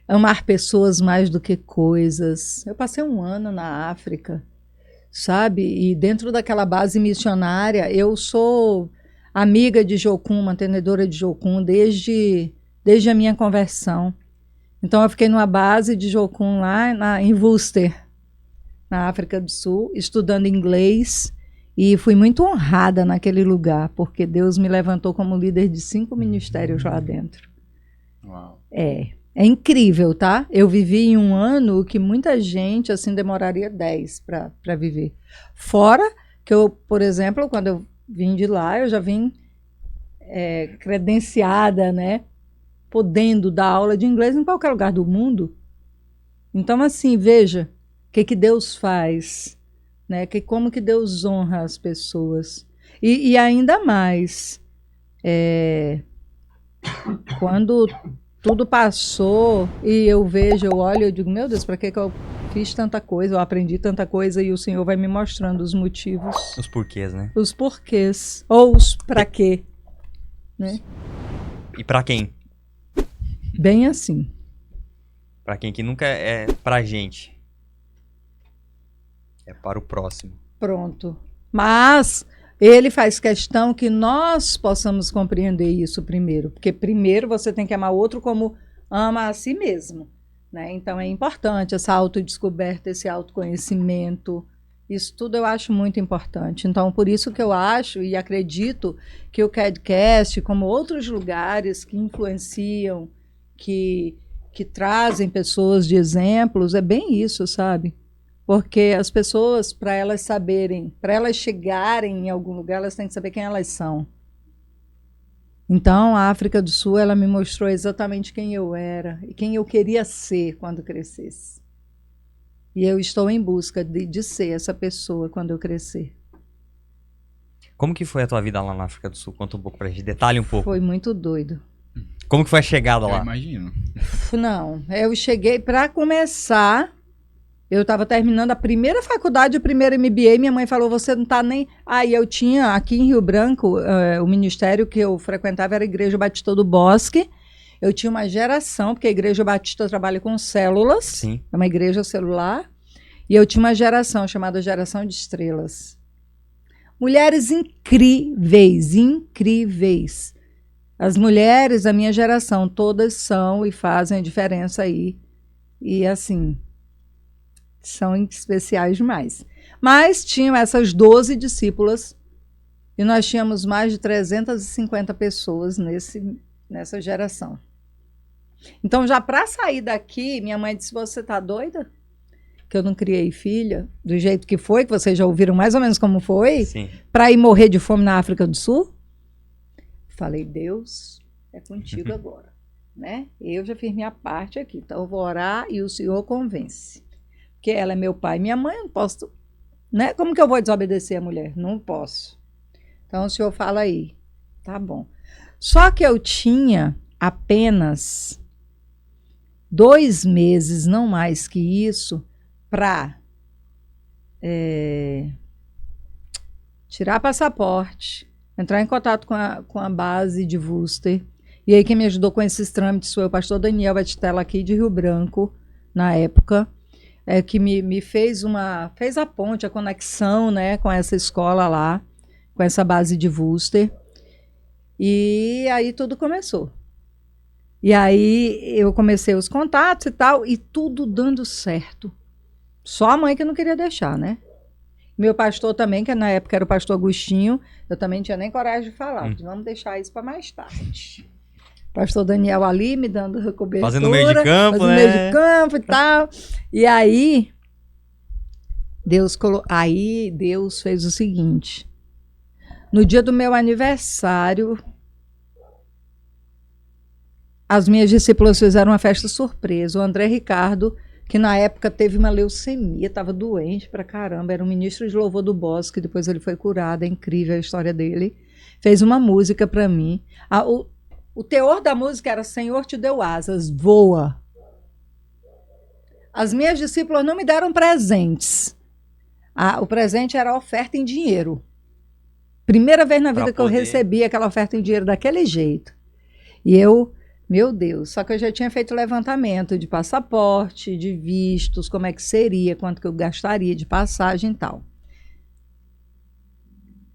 [SPEAKER 4] amar pessoas mais do que coisas. Eu passei 1 ano na África, sabe? E dentro daquela base missionária, eu sou amiga de Jocum, mantenedora de Jocum, desde a minha conversão. Então, eu fiquei numa base de Jocum lá em Worcester, na África do Sul, estudando inglês, e fui muito honrada naquele lugar, porque Deus me levantou como líder de 5 ministérios lá dentro.
[SPEAKER 3] Uau.
[SPEAKER 4] É incrível, tá? Eu vivi em 1 ano o que muita gente, assim, demoraria 10 para viver. Fora que eu, por exemplo, quando eu vim de lá, eu já vim credenciada, né? Podendo dar aula de inglês em qualquer lugar do mundo. Então, assim, veja o que Deus faz, né? Como que Deus honra as pessoas. E ainda mais, quando tudo passou e eu vejo, eu olho, eu digo, meu Deus, para que eu fiz tanta coisa, eu aprendi tanta coisa, e o Senhor vai me mostrando os motivos,
[SPEAKER 2] Os porquês, né?
[SPEAKER 4] os porquês, ou os pra quê, né?
[SPEAKER 2] E pra quem?
[SPEAKER 4] Bem assim.
[SPEAKER 2] Pra quem que nunca é pra gente. É para o próximo.
[SPEAKER 4] Pronto. Mas ele faz questão que nós possamos compreender isso primeiro, porque primeiro você tem que amar o outro como ama a si mesmo, né? Então é importante essa autodescoberta, esse autoconhecimento. Isso tudo eu acho muito importante. Então, por isso que eu acho e acredito que o CADcast, como outros lugares que influenciam, que trazem pessoas de exemplos, é bem isso, sabe? Porque as pessoas, para elas saberem, para elas chegarem em algum lugar, elas têm que saber quem elas são. Então, a África do Sul, ela me mostrou exatamente quem eu era e quem eu queria ser quando crescesse. E eu estou em busca de ser essa pessoa quando eu crescer.
[SPEAKER 2] Como que foi a tua vida lá na África do Sul? Conta um pouco pra gente. Detalhe um pouco.
[SPEAKER 4] Foi muito doido.
[SPEAKER 2] Como que foi a chegada
[SPEAKER 3] Eu
[SPEAKER 2] lá?
[SPEAKER 3] imagino.
[SPEAKER 4] Não, eu cheguei para começar. Eu estava terminando a primeira faculdade, o primeiro MBA. Minha mãe falou: você não está nem. Aí eu tinha aqui em Rio Branco, o ministério que eu frequentava era a Igreja Batista do Bosque. Eu tinha uma geração, porque a Igreja Batista trabalha com células,
[SPEAKER 2] Sim.
[SPEAKER 4] é uma igreja celular. E eu tinha uma geração chamada Geração de Estrelas. Mulheres incríveis, incríveis. As mulheres da minha geração, todas são e fazem a diferença aí. E assim, são especiais demais. Mas tinham essas 12 discípulas e nós tínhamos mais de 350 pessoas nessa geração. Então, já para sair daqui, minha mãe disse: você tá doida? Que eu não criei filha, do jeito que foi, que vocês já ouviram mais ou menos como foi,
[SPEAKER 2] Sim.
[SPEAKER 4] para ir morrer de fome na África do Sul? Falei: Deus, é contigo agora, né? Eu já fiz minha parte aqui, então eu vou orar e o Senhor convence. Porque ela é meu pai e minha mãe, eu não posso, né? Como que eu vou desobedecer a mulher? Não posso. Então o Senhor fala aí, tá bom. Só que eu tinha apenas 2 meses, não mais que isso, para tirar passaporte, entrar em contato com a base de Worcester. E aí quem me ajudou com esses trâmites foi o pastor Daniel Batistella aqui de Rio Branco, na época, que me fez a ponte, a conexão, né, com essa escola lá, com essa base de Worcester. E aí tudo começou. E aí eu comecei os contatos e tal, e tudo dando certo. Só a mãe que não queria deixar, né? Meu pastor também, que na época era o pastor Agostinho, eu também não tinha nem coragem de falar. Vamos deixar isso para mais tarde. Pastor Daniel ali me dando cobertura.
[SPEAKER 2] Fazendo meio de campo,
[SPEAKER 4] fazendo
[SPEAKER 2] né?
[SPEAKER 4] meio de campo e tal. E aí, Deus fez o seguinte. No dia do meu aniversário, as minhas discípulas fizeram uma festa surpresa. O André Ricardo, que na época teve uma leucemia, estava doente pra caramba, era um ministro de louvor do Bosque, depois ele foi curado, é incrível a história dele. Fez uma música para mim. O teor da música era: Senhor te deu asas, voa. As minhas discípulas não me deram presentes. O presente era a oferta em dinheiro. Primeira vez na vida que eu recebi aquela oferta em dinheiro daquele jeito. E eu, meu Deus, só que eu já tinha feito levantamento de passaporte, de vistos, como é que seria, quanto que eu gastaria de passagem e tal.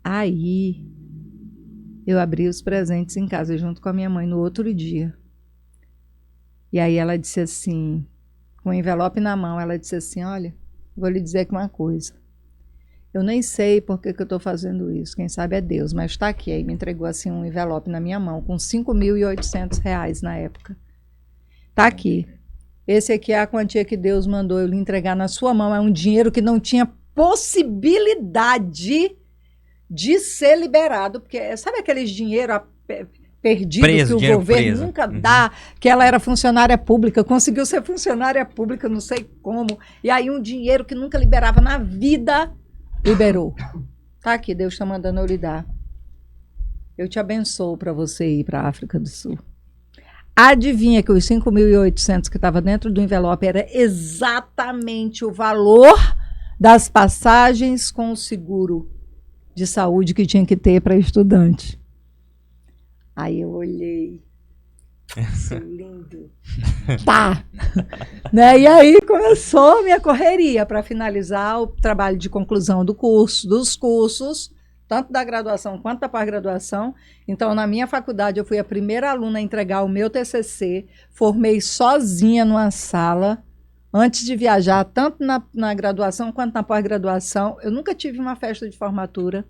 [SPEAKER 4] Aí, eu abri os presentes em casa junto com a minha mãe no outro dia. E aí ela disse assim, com o envelope na mão, ela disse assim: olha, vou lhe dizer aqui uma coisa. Eu nem sei por que eu estou fazendo isso, quem sabe é Deus, mas está aqui. Aí me entregou assim um envelope na minha mão, com R$5.800 na época. Está aqui. Esse aqui é a quantia que Deus mandou eu lhe entregar na sua mão. É um dinheiro que não tinha possibilidade de ser liberado, porque sabe aqueles dinheiro perdido
[SPEAKER 2] preso,
[SPEAKER 4] que o governo
[SPEAKER 2] preso.
[SPEAKER 4] nunca dá, que ela era funcionária pública, conseguiu ser funcionária pública, não sei como, e aí um dinheiro que nunca liberava na vida, liberou. Tá aqui, Deus está mandando eu lhe dar. Eu te abençoo para você ir para a África do Sul. Adivinha que os 5.800 que estava dentro do envelope era exatamente o valor das passagens com o seguro de saúde que tinha que ter para estudante. Aí eu olhei. Isso é lindo. Tá. Né? E aí começou a minha correria para finalizar o trabalho de conclusão dos cursos, tanto da graduação quanto da pós-graduação. Então, na minha faculdade, eu fui a primeira aluna a entregar o meu TCC, formei sozinha numa sala, antes de viajar, tanto na graduação quanto na pós-graduação. Eu nunca tive uma festa de formatura.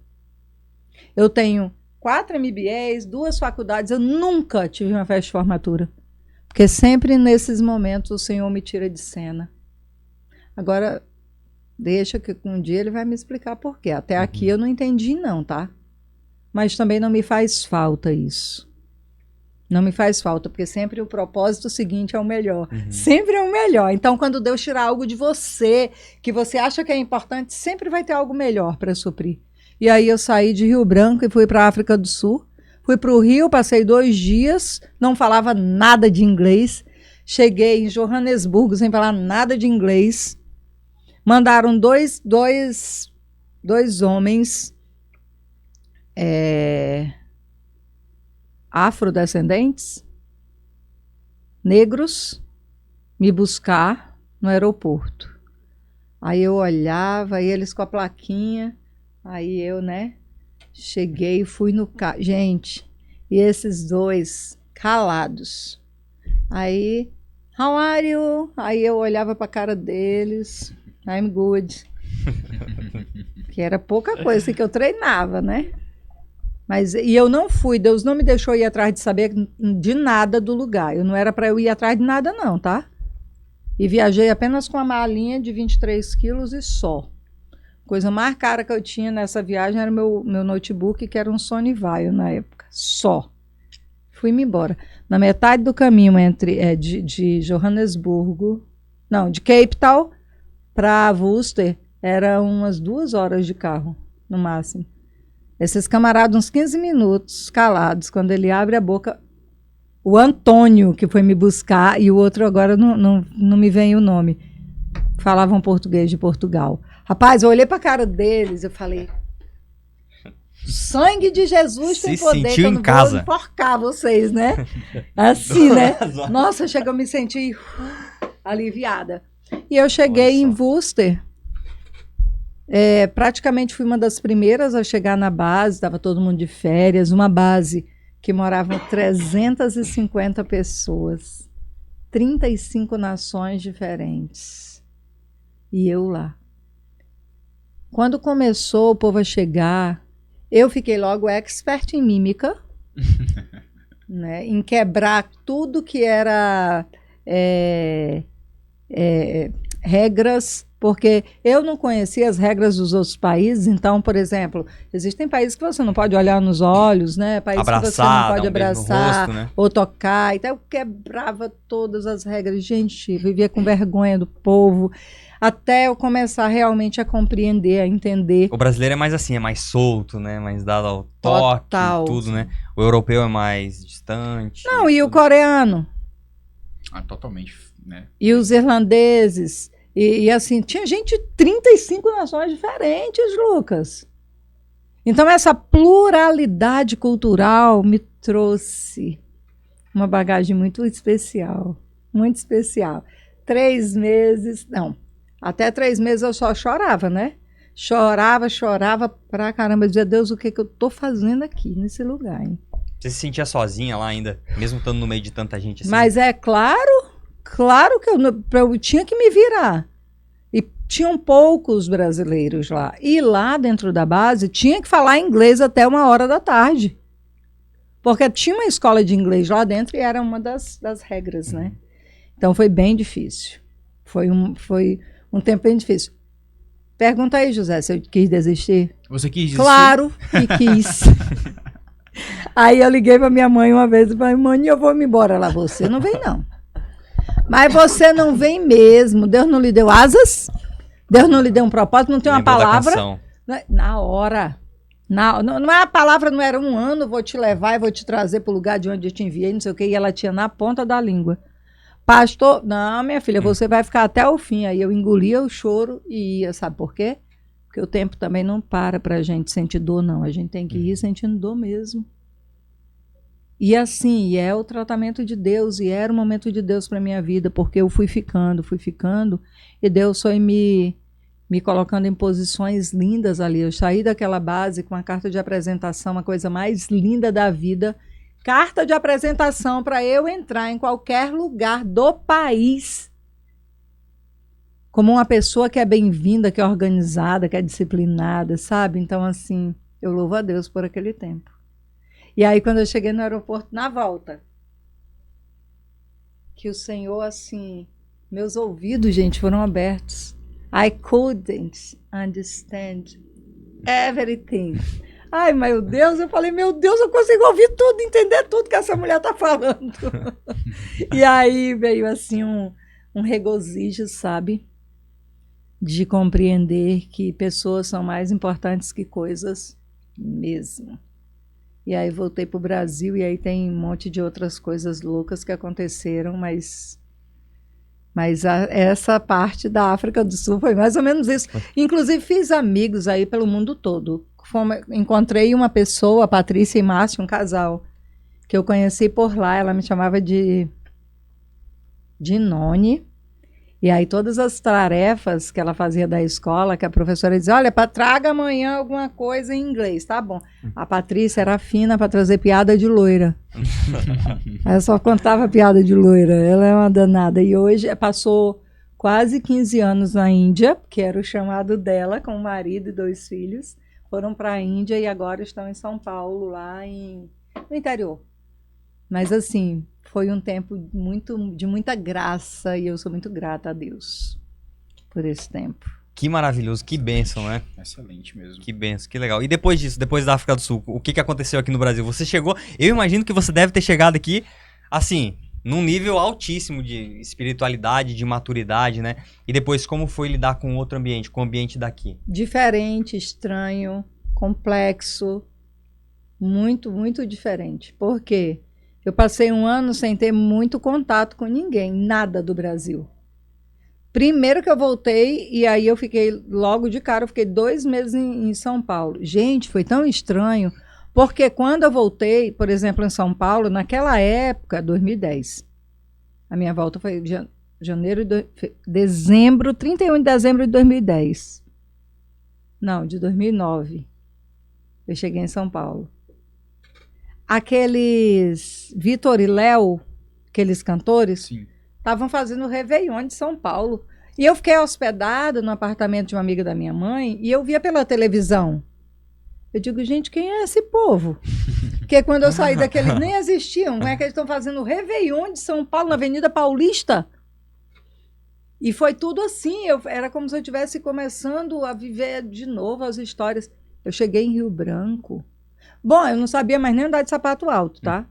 [SPEAKER 4] Eu tenho 4 MBAs, 2 faculdades, eu nunca tive uma festa de formatura. Porque sempre nesses momentos o Senhor me tira de cena. Agora, deixa que um dia ele vai me explicar por quê. Até aqui eu não entendi não, tá? Mas também não me faz falta isso. Não me faz falta, porque sempre o propósito seguinte é o melhor. Sempre é o melhor. Então, quando Deus tirar algo de você, que você acha que é importante, sempre vai ter algo melhor para suprir. E aí eu saí de Rio Branco e fui para a África do Sul. Fui para o Rio, passei 2 dias, não falava nada de inglês. Cheguei em Johannesburgo sem falar nada de inglês. Mandaram dois homens afrodescendentes, negros, me buscar no aeroporto. Aí eu olhava, eles com a plaquinha, aí eu, né, cheguei e fui no carro. Gente, e esses 2 calados. Aí, how are you? Aí eu olhava para a cara deles, I'm good. Que era pouca coisa assim, que eu treinava, né? Mas, e eu não fui, Deus não me deixou ir atrás de saber de nada do lugar. Eu não era para eu ir atrás de nada não, tá? E viajei apenas com uma malinha de 23 quilos e só. Coisa mais cara que eu tinha nessa viagem era meu notebook, que era um Sony Vaio na época. Só. Fui-me embora. Na metade do caminho de Johannesburgo, não, de Cape Town para Worcester, era umas 2 horas de carro, no máximo. Esses camaradas, uns 15 minutos, calados, quando ele abre a boca, o Antônio, que foi me buscar, e o outro agora não me vem o nome, falavam português de Portugal. Rapaz, eu olhei para a cara deles, eu falei, sangue de Jesus
[SPEAKER 2] Se
[SPEAKER 4] tem poder,
[SPEAKER 2] sentiu
[SPEAKER 4] que eu
[SPEAKER 2] em
[SPEAKER 4] não
[SPEAKER 2] casa.
[SPEAKER 4] vou enforcar vocês, né? Assim, né? Nossa, chega, eu me senti aliviada. E eu cheguei em Worcester, praticamente fui uma das primeiras a chegar na base, estava todo mundo de férias, uma base que moravam 350 pessoas, 35 nações diferentes. E eu lá. Quando começou o povo a chegar, eu fiquei logo expert em mímica, né, em quebrar tudo que era regras, porque eu não conhecia as regras dos outros países. Então, por exemplo, existem países que você não pode olhar nos olhos, né? Países que você não pode abraçar,
[SPEAKER 2] rosto, né?
[SPEAKER 4] ou tocar. Então, eu quebrava todas as regras. Gente, vivia com vergonha do povo, até eu começar realmente a compreender, a entender.
[SPEAKER 2] O brasileiro é mais assim, é mais solto, né? Mais dado ao toque,
[SPEAKER 4] Total.
[SPEAKER 2] tudo, né? O europeu é mais distante.
[SPEAKER 4] Não, e o
[SPEAKER 2] tudo.
[SPEAKER 4] coreano,
[SPEAKER 3] Totalmente, né?
[SPEAKER 4] e os irlandeses, e assim, tinha gente de 35 nações diferentes, Lucas. Então, essa pluralidade cultural me trouxe uma bagagem muito especial, muito especial. 3 meses, não, até 3 meses eu só chorava, né? Chorava pra caramba. Eu dizia, Deus, o que eu tô fazendo aqui, nesse lugar, hein?
[SPEAKER 2] Você se sentia sozinha lá ainda, mesmo estando no meio de tanta gente assim?
[SPEAKER 4] Mas é claro que eu tinha que me virar. E tinham poucos brasileiros lá. E lá dentro da base tinha que falar inglês até 1h da tarde. Porque tinha uma escola de inglês lá dentro e era uma das regras, né? Então foi bem difícil. Foi um tempo bem difícil. Pergunta aí, José, se eu quis desistir.
[SPEAKER 3] Você quis dizer?
[SPEAKER 4] Claro que quis. Aí eu liguei para minha mãe uma vez e falei, mãe, eu vou me embora lá. Você não vem, não. Mas você não vem mesmo. Deus não lhe deu asas? Deus não lhe deu um propósito? Não tem uma
[SPEAKER 2] Lembrou da
[SPEAKER 4] palavra?
[SPEAKER 2] canção.
[SPEAKER 4] Na hora. Não é a palavra, não era 1 ano, vou te levar e vou te trazer para o lugar de onde eu te enviei, não sei o quê. E ela tinha na ponta da língua. Pastor, não, minha filha, você vai ficar até o fim. Aí eu engolia o choro e ia, sabe por quê? Porque o tempo também não para a gente sentir dor, não. A gente tem que ir sentindo dor mesmo. E assim, é o tratamento de Deus, e era o momento de Deus para minha vida, porque eu fui ficando, e Deus foi me colocando em posições lindas ali. Eu saí daquela base com uma carta de apresentação, uma coisa mais linda da vida. Carta de apresentação para eu entrar em qualquer lugar do país como uma pessoa que é bem-vinda, que é organizada, que é disciplinada, sabe? Então, assim, eu louvo a Deus por aquele tempo. E aí, quando eu cheguei no aeroporto, na volta, que o Senhor, assim, meus ouvidos, gente, foram abertos. I couldn't understand everything. Ai, meu Deus, eu falei, meu Deus, eu consigo ouvir tudo, entender tudo que essa mulher está falando. E aí veio, assim, um regozijo, sabe? De compreender que pessoas são mais importantes que coisas mesmo. E aí voltei pro Brasil e aí tem um monte de outras coisas loucas que aconteceram, mas essa parte da África do Sul foi mais ou menos isso. Inclusive fiz amigos aí pelo mundo todo. Encontrei uma pessoa, a Patrícia e Márcio, um casal, que eu conheci por lá. Ela me chamava de Noni. E aí todas as tarefas que ela fazia da escola, que a professora dizia, olha, traga amanhã alguma coisa em inglês, tá bom. A Patrícia era fina para trazer piada de loira. Ela só contava piada de loira, ela é uma danada. E hoje passou quase 15 anos na Índia, que era o chamado dela, com o marido e 2 filhos. Foram para a Índia e agora estão em São Paulo, lá no interior. Mas assim, foi um tempo de muita graça e eu sou muito grata a Deus por esse tempo.
[SPEAKER 2] Que maravilhoso, que bênção, né?
[SPEAKER 3] Excelente mesmo.
[SPEAKER 2] Que bênção, que legal. E depois disso, depois da África do Sul, o que aconteceu aqui no Brasil? Você chegou, eu imagino que você deve ter chegado aqui, assim, num nível altíssimo de espiritualidade, de maturidade, né? E depois, como foi lidar com outro ambiente, com o ambiente daqui?
[SPEAKER 4] Diferente, estranho, complexo, muito, muito diferente. Por quê? Eu passei 1 ano sem ter muito contato com ninguém, nada do Brasil. Primeiro que eu voltei, e aí eu fiquei, logo de cara, eu fiquei 2 meses em São Paulo. Gente, foi tão estranho, porque quando eu voltei, por exemplo, em São Paulo, naquela época, 2010, a minha volta foi dezembro, 31 de dezembro de 2010. Não, de 2009. Eu cheguei em São Paulo. Aqueles Vitor e Léo, aqueles cantores, estavam fazendo o Réveillon de São Paulo. E eu fiquei hospedada no apartamento de uma amiga da minha mãe e eu via pela televisão. Eu digo, gente, quem é esse povo? Porque quando eu saí daqueles nem existiam. Como é que eles estão fazendo o Réveillon de São Paulo na Avenida Paulista? E foi tudo assim. Era como se eu estivesse começando a viver de novo as histórias. Eu cheguei em Rio Branco. Bom, eu não sabia mais nem andar de sapato alto, tá?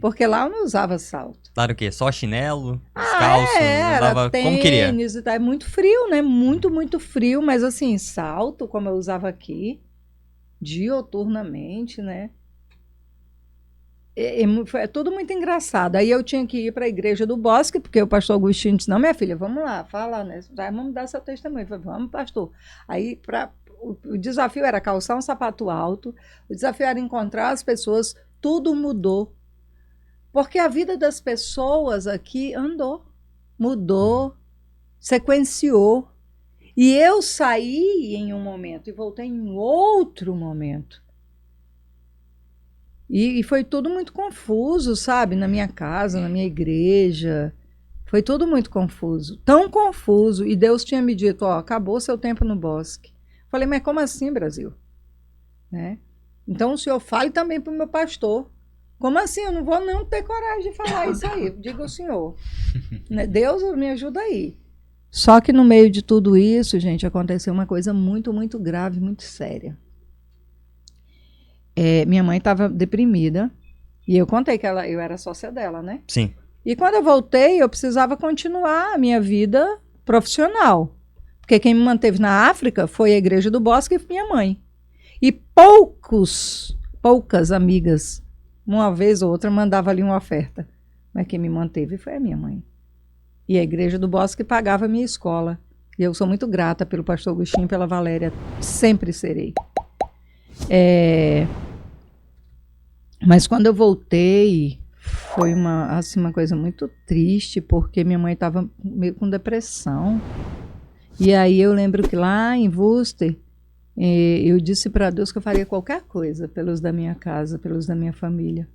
[SPEAKER 4] Porque lá eu não usava salto.
[SPEAKER 2] Claro o quê? Só chinelo, descalço, andava
[SPEAKER 4] tênis,
[SPEAKER 2] como queria.
[SPEAKER 4] E tal. É muito frio, né? Muito, muito frio. Mas assim, salto, como eu usava aqui, dioturnamente, né? É tudo muito engraçado. Aí eu tinha que ir para a Igreja do Bosque, porque o pastor Agostinho disse, não, minha filha, vamos lá, fala, né? Vamos dar seu testemunho. Eu falei, vamos, pastor. Aí, o desafio era calçar um sapato alto, o desafio era encontrar as pessoas, tudo mudou. Porque a vida das pessoas aqui mudou, sequenciou. E eu saí em um momento e voltei em outro momento. E foi tudo muito confuso, sabe? Na minha casa, na minha igreja. Foi tudo muito confuso. Tão confuso. E Deus tinha me dito, ó, acabou seu tempo no bosque. Falei, mas como assim, Brasil? Né? Então o senhor fale também para o meu pastor. Como assim? Eu não vou não ter coragem de falar isso aí. Diga o senhor. Né? Deus me ajuda aí. Só que no meio de tudo isso, gente, aconteceu uma coisa muito, muito grave, muito séria. Minha mãe estava deprimida. E eu contei que eu era sócia dela, né?
[SPEAKER 2] Sim.
[SPEAKER 4] E quando eu voltei, eu precisava continuar a minha vida profissional. Porque quem me manteve na África foi a Igreja do Bosque e minha mãe. E poucas amigas, uma vez ou outra, mandava ali uma oferta. Mas quem me manteve foi a minha mãe. E a Igreja do Bosque pagava a minha escola. E eu sou muito grata pelo pastor Agostinho e pela Valéria. Sempre serei. Mas quando eu voltei, foi uma coisa muito triste, porque minha mãe estava meio com depressão. E aí eu lembro que lá em Worcester, eu disse para Deus que eu faria qualquer coisa pelos da minha casa, pelos da minha família.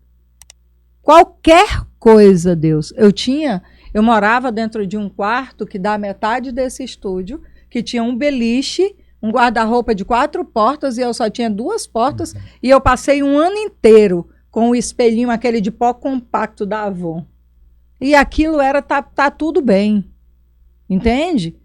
[SPEAKER 4] Qualquer coisa, Deus. Eu morava dentro de um quarto que dá metade desse estúdio, que tinha um beliche, um guarda-roupa de 4 portas, e eu só tinha 2 portas, e eu passei um ano inteiro com o espelhinho, aquele de pó compacto da Avon. E aquilo tá tudo bem. Entende?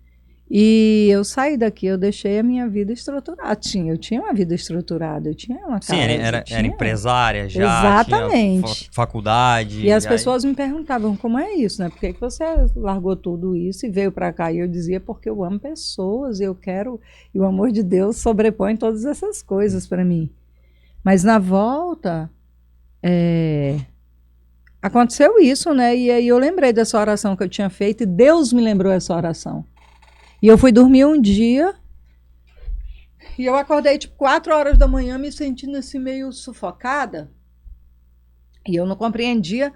[SPEAKER 4] E eu saí daqui, eu deixei a minha vida estruturada. Eu tinha uma vida estruturada, eu tinha uma casa.
[SPEAKER 2] Sim, era empresária já,
[SPEAKER 4] exatamente.
[SPEAKER 2] Tinha faculdade.
[SPEAKER 4] E as pessoas me perguntavam, como é isso, né? Por que você largou tudo isso e veio para cá? E eu dizia, porque eu amo pessoas, eu quero... E o amor de Deus sobrepõe todas essas coisas para mim. Mas na volta, aconteceu isso, né? E aí eu lembrei dessa oração que eu tinha feito e Deus me lembrou essa oração. E eu fui dormir um dia e eu acordei tipo 4 horas da manhã me sentindo assim meio sufocada. E eu não compreendia.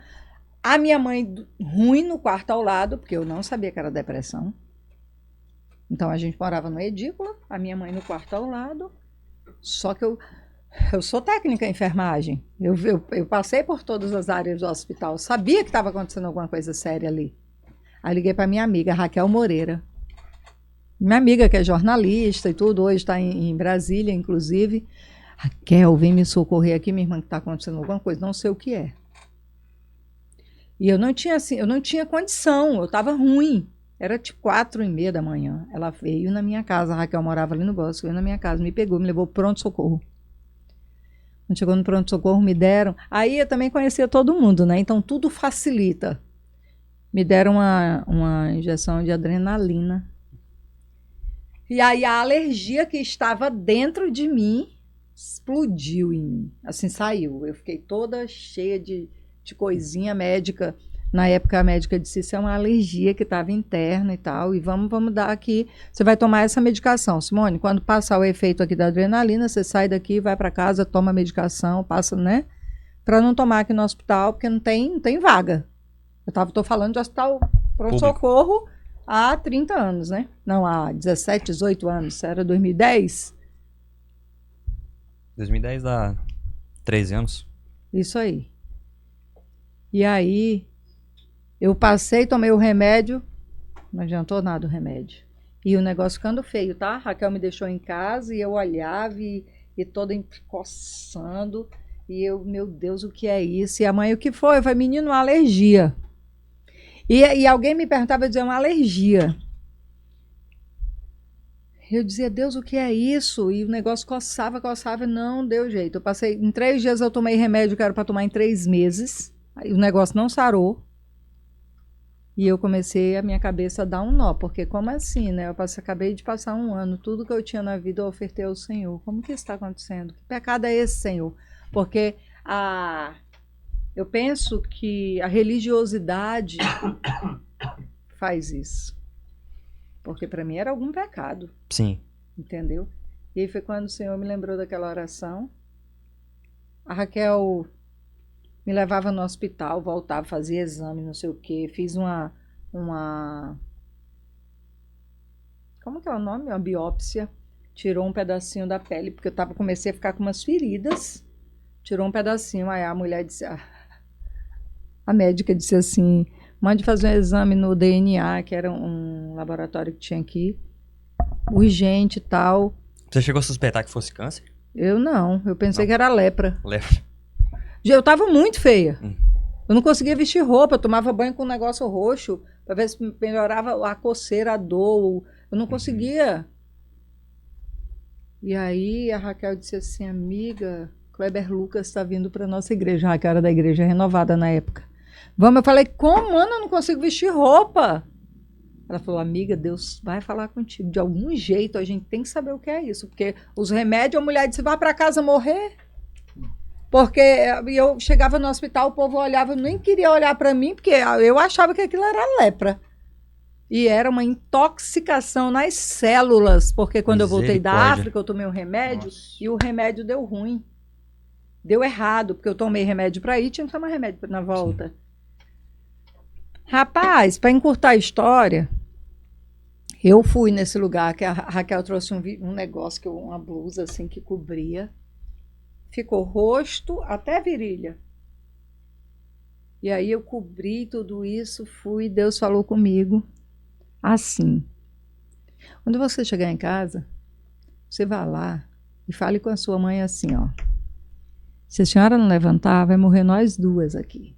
[SPEAKER 4] A minha mãe ruim no quarto ao lado, porque eu não sabia que era depressão. Então a gente morava no edícula, a minha mãe no quarto ao lado. Só que eu sou técnica em enfermagem. Eu passei por todas as áreas do hospital. Sabia que estava acontecendo alguma coisa séria ali. Aí liguei para minha amiga, Raquel Moreira. Minha amiga que é jornalista e tudo, hoje está em Brasília, inclusive. Raquel, vem me socorrer aqui, minha irmã, que está acontecendo alguma coisa, não sei o que é. E eu não tinha condição, eu estava ruim. Era tipo 4h30 da manhã. Ela veio na minha casa, a Raquel morava ali no Bosque, veio na minha casa, me pegou, me levou pro pronto-socorro. Quando chegou no pronto-socorro, me deram... Aí eu também conhecia todo mundo, né? Então tudo facilita. Me deram uma injeção de adrenalina. E aí a alergia que estava dentro de mim explodiu em mim. Assim, saiu. Eu fiquei toda cheia de coisinha médica. Na época a médica disse, isso é uma alergia que estava interna e tal, e vamos dar aqui, você vai tomar essa medicação. Simone, quando passar o efeito aqui da adrenalina, você sai daqui, vai para casa, toma a medicação, passa, né? Para não tomar aqui no hospital, porque não tem vaga. Tô falando de hospital pronto-socorro há 30 anos, né? Não, há 17, 18 anos, era 2010?
[SPEAKER 2] 2010 dá 13 anos.
[SPEAKER 4] Isso aí. E aí... Eu passei, tomei o remédio, não adiantou nada o remédio. E o negócio ficando feio, tá? A Raquel me deixou em casa e eu olhava e toda coçando. E eu, meu Deus, o que é isso? E a mãe, o que foi? Eu falei, menino, uma alergia. E alguém me perguntava, eu dizia, uma alergia. Eu dizia, Deus, o que é isso? E o negócio coçava, não deu jeito. Eu passei, em 3 dias eu tomei remédio que era para tomar em 3 meses. Aí o negócio não sarou. E eu comecei a minha cabeça a dar um nó, porque como assim, né? Acabei de passar 1 ano, tudo que eu tinha na vida eu ofertei ao Senhor. Como que isso está acontecendo? Que pecado é esse, Senhor? Porque eu penso que a religiosidade faz isso. Porque para mim era algum pecado.
[SPEAKER 2] Sim.
[SPEAKER 4] Entendeu? E aí foi quando o Senhor me lembrou daquela oração. A Raquel... me levava no hospital, voltava, fazia exame, não sei o quê. Fiz uma... Como que é o nome? Uma biópsia. Tirou um pedacinho da pele, porque eu comecei a ficar com umas feridas. Tirou um pedacinho. Aí a mulher disse... A médica disse assim, mande fazer um exame no DNA, que era um laboratório que tinha aqui. Urgente e tal.
[SPEAKER 2] Você chegou a suspeitar que fosse câncer?
[SPEAKER 4] Eu não. Eu pensei que era lepra.
[SPEAKER 2] Lepra.
[SPEAKER 4] Eu tava muito feia. Eu não conseguia vestir roupa, eu tomava banho com um negócio roxo para ver se melhorava a coceira, a dor. Eu não conseguia. E aí a Raquel disse assim, amiga, Kleber Lucas está vindo para nossa igreja. A Raquel era da igreja renovada na época. Vamos, eu falei, como, mano, eu não consigo vestir roupa? Ela falou, amiga, Deus vai falar contigo. De algum jeito a gente tem que saber o que é isso. Porque os remédios, a mulher disse, vai para casa morrer. Porque eu chegava no hospital, o povo olhava, nem queria olhar para mim, porque eu achava que aquilo era lepra. E era uma intoxicação nas células, porque quando eu voltei da África, eu tomei um remédio. Nossa. E o remédio deu ruim. Deu errado, porque eu tomei remédio para ir, tinha que tomar remédio na volta. Sim. Rapaz, para encurtar a história, eu fui nesse lugar que a Raquel trouxe um negócio, uma blusa assim que cobria. Ficou rosto até virilha. E aí eu cobri tudo isso, fui, Deus falou comigo assim. Quando você chegar em casa, você vá lá e fale com a sua mãe assim, ó. Se a senhora não levantar, vai morrer nós duas aqui.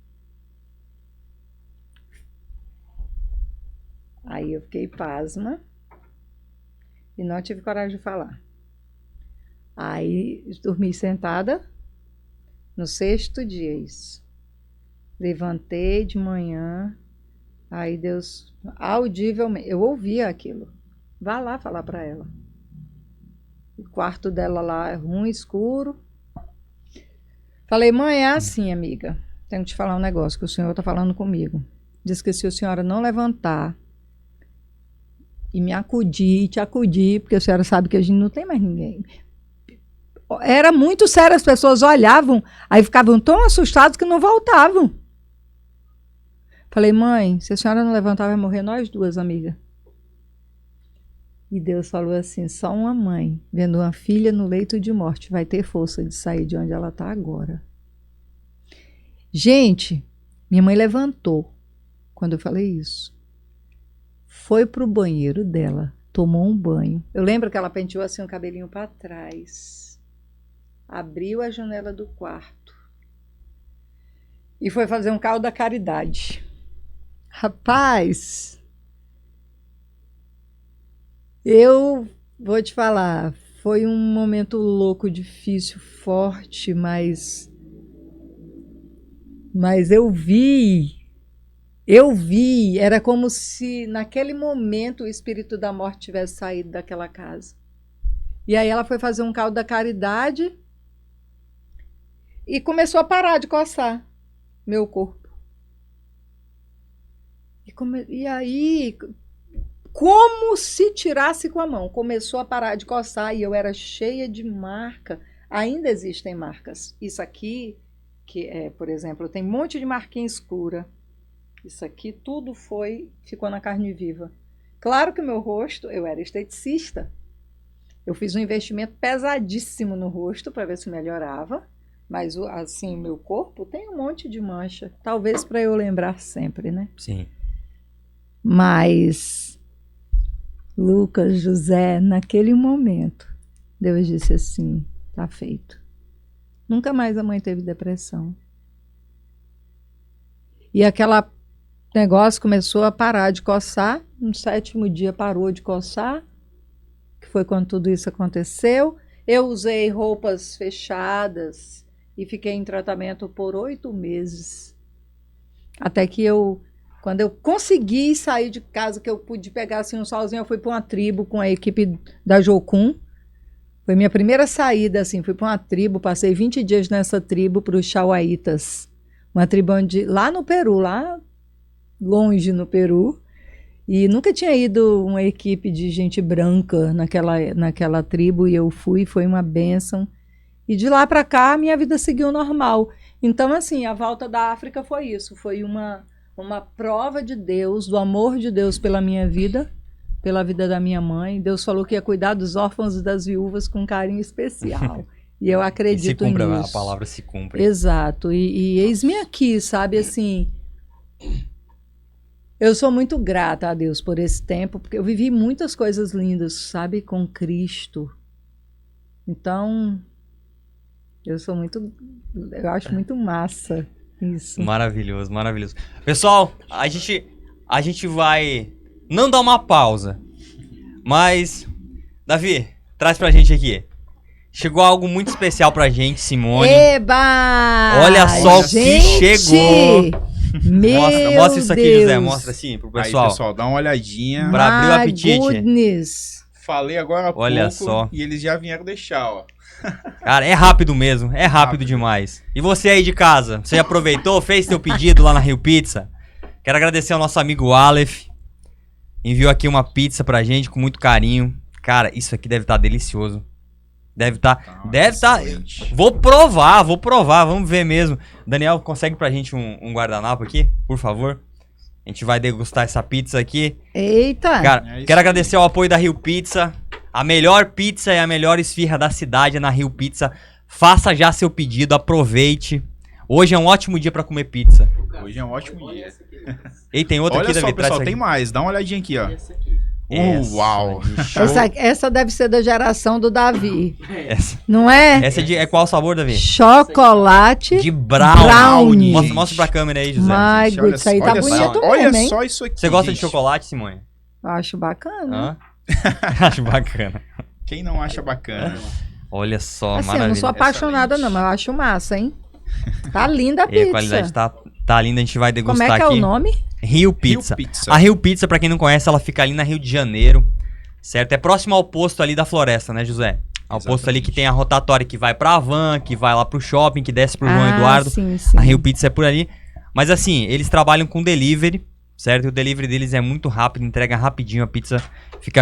[SPEAKER 4] Aí eu fiquei pasma e não tive coragem de falar. Aí dormi sentada no 6º dia isso. Levantei de manhã, aí Deus, audivelmente, eu ouvia aquilo. Vá lá falar para ela. O quarto dela lá é ruim, escuro. Falei, mãe, é assim, amiga. Tenho que te falar um negócio que o senhor está falando comigo. Diz que se a senhora não levantar e me acudir, te acudir, porque a senhora sabe que a gente não tem mais ninguém. Era muito sério, as pessoas olhavam, aí ficavam tão assustados que não voltavam. Falei, mãe, se a senhora não levantar, vai morrer nós duas, amiga. E Deus falou assim, só uma mãe, vendo uma filha no leito de morte, vai ter força de sair de onde ela está agora. Gente, minha mãe levantou quando eu falei isso. Foi pro banheiro dela, tomou um banho. Eu lembro que ela penteou assim o cabelinho para trás. Abriu a janela do quarto. E foi fazer um caldo da caridade. Rapaz, eu vou te falar, foi um momento louco, difícil, forte, mas eu vi, era como se naquele momento o espírito da morte tivesse saído daquela casa. E aí ela foi fazer um caldo da caridade e começou a parar de coçar meu corpo. E aí, como se tirasse com a mão, começou a parar de coçar e eu era cheia de marca. Ainda existem marcas. Isso aqui, que é, por exemplo, tem um monte de marquinha escura. Isso aqui tudo ficou na carne viva. Claro que o meu rosto, eu era esteticista. Eu fiz um investimento pesadíssimo no rosto para ver se melhorava. Mas assim, o meu corpo tem um monte de mancha. Talvez para eu lembrar sempre, né?
[SPEAKER 2] Sim.
[SPEAKER 4] Mas, Lucas, José, naquele momento, Deus disse assim, tá feito. Nunca mais a mãe teve depressão. E aquele negócio começou a parar de coçar. No 7º dia parou de coçar, que foi quando tudo isso aconteceu. Eu usei roupas fechadas e fiquei em tratamento por 8 meses. Até que quando eu consegui sair de casa, que eu pude pegar assim um solzinho, eu fui para uma tribo com a equipe da Jocum. Foi minha primeira saída, assim, fui para uma tribo, passei 20 dias nessa tribo para os Chauaitas. Uma tribo lá no Peru, lá longe no Peru. E nunca tinha ido uma equipe de gente branca naquela tribo e eu fui, foi uma bênção. E de lá para cá, minha vida seguiu normal. Então, assim, a volta da África foi isso, foi uma prova de Deus, do amor de Deus pela minha vida, pela vida da minha mãe. Deus falou que ia cuidar dos órfãos e das viúvas com carinho especial. E eu acredito nisso.
[SPEAKER 2] A palavra se cumpre.
[SPEAKER 4] Exato. E eis-me aqui, sabe, assim... Eu sou muito grata a Deus por esse tempo, porque eu vivi muitas coisas lindas, sabe, com Cristo. Então, eu acho muito massa isso.
[SPEAKER 2] Maravilhoso, maravilhoso. Pessoal, a gente vai não dar uma pausa, mas, Davi, traz pra gente aqui. Chegou algo muito especial pra gente, Simone.
[SPEAKER 4] Eba!
[SPEAKER 2] Olha só o que chegou. Mostra isso aqui,
[SPEAKER 4] Deus.
[SPEAKER 2] José. Mostra assim pro pessoal.
[SPEAKER 3] Aí, pessoal, dá uma olhadinha.
[SPEAKER 2] Pra abrir o apetite.
[SPEAKER 4] Goodness.
[SPEAKER 3] Falei agora há
[SPEAKER 2] Olha
[SPEAKER 3] pouco
[SPEAKER 2] só.
[SPEAKER 3] e eles já vieram deixar, ó.
[SPEAKER 2] Cara, é rápido mesmo. É rápido demais. E você aí de casa? Você aproveitou? Fez seu pedido lá na Rio Pizza? Quero agradecer ao nosso amigo Aleph. Enviou aqui uma pizza pra gente com muito carinho. Cara, isso aqui deve estar delicioso. Deve estar. Vou provar. Vamos ver mesmo. Daniel, consegue pra gente um guardanapo aqui, por favor? A gente vai degustar essa pizza aqui.
[SPEAKER 4] Eita!
[SPEAKER 2] Cara, quero agradecer ao apoio da Rio Pizza. A melhor pizza e a melhor esfirra da cidade é na Rio Pizza. Faça já seu pedido, aproveite. Hoje é um ótimo dia pra comer pizza.
[SPEAKER 3] Hoje é um ótimo dia.
[SPEAKER 2] E tem outra
[SPEAKER 3] Olha
[SPEAKER 2] aqui,
[SPEAKER 3] só,
[SPEAKER 2] Davi,
[SPEAKER 3] pessoal, tem mais. Dá uma olhadinha aqui, ó. Uau!
[SPEAKER 4] Essa deve ser da geração do Davi.
[SPEAKER 2] Essa.
[SPEAKER 4] Não é?
[SPEAKER 2] Essa é qual sabor, Davi?
[SPEAKER 4] Chocolate
[SPEAKER 2] De brownie.
[SPEAKER 4] brownie.
[SPEAKER 2] Mostra pra câmera aí, José.
[SPEAKER 4] My
[SPEAKER 3] Gente,
[SPEAKER 4] God, isso aí tá
[SPEAKER 3] olha
[SPEAKER 4] bonito
[SPEAKER 3] só, olha
[SPEAKER 4] mesmo, hein?
[SPEAKER 3] só isso aqui.
[SPEAKER 2] Você gosta de
[SPEAKER 3] gente.
[SPEAKER 2] chocolate, Simone?
[SPEAKER 4] Eu acho bacana.
[SPEAKER 2] Hã? Acho bacana.
[SPEAKER 3] Quem não acha bacana?
[SPEAKER 2] Olha só,
[SPEAKER 4] Assim, eu
[SPEAKER 2] maravilha.
[SPEAKER 4] não sou apaixonada não, mas eu acho massa, hein? Tá linda a
[SPEAKER 2] E a
[SPEAKER 4] pizza.
[SPEAKER 2] qualidade tá linda, a gente vai
[SPEAKER 4] Como
[SPEAKER 2] degustar
[SPEAKER 4] é que é
[SPEAKER 2] aqui.
[SPEAKER 4] o nome?
[SPEAKER 2] Rio Pizza.
[SPEAKER 3] Rio Pizza.
[SPEAKER 2] A Rio Pizza, pra quem não conhece, ela fica ali na Rio de Janeiro, certo? É próximo ao posto ali da Floresta, né, José? Ao posto ali que tem a rotatória que vai pra Van, que vai lá pro shopping, que desce pro João Eduardo.
[SPEAKER 4] Sim, sim.
[SPEAKER 2] A Rio Pizza é por ali. Mas assim, eles trabalham com delivery, certo? E o delivery deles é muito rápido, entrega rapidinho a pizza.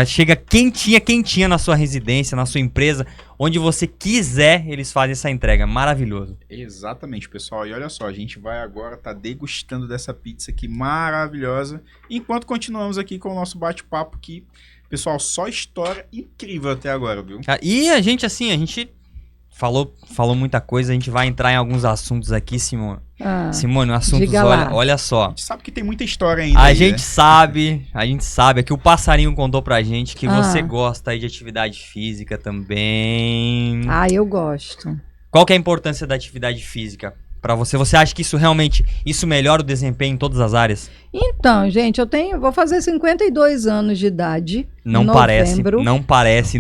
[SPEAKER 2] Chega quentinha na sua residência, na sua empresa, onde você quiser, eles fazem essa entrega. Maravilhoso.
[SPEAKER 3] Exatamente, pessoal. E olha só, a gente vai agora estar degustando dessa pizza aqui maravilhosa, enquanto continuamos aqui com o nosso bate-papo aqui. Pessoal, só história incrível até agora, viu?
[SPEAKER 2] E a gente falou muita coisa, a gente vai entrar em alguns assuntos aqui, Simone. Simone, assuntos,
[SPEAKER 4] diga lá.
[SPEAKER 2] olha
[SPEAKER 3] A
[SPEAKER 2] só.
[SPEAKER 3] gente sabe que tem muita história ainda.
[SPEAKER 2] A
[SPEAKER 3] aí,
[SPEAKER 2] gente
[SPEAKER 3] né?
[SPEAKER 2] sabe, é que o passarinho contou pra gente que você gosta aí de atividade física também.
[SPEAKER 4] Eu gosto.
[SPEAKER 2] Qual que é a importância da atividade física pra você? Você acha que isso melhora o desempenho em todas as áreas?
[SPEAKER 4] Então, gente, vou fazer 52 anos de idade.
[SPEAKER 2] Não
[SPEAKER 4] em novembro.
[SPEAKER 2] não parece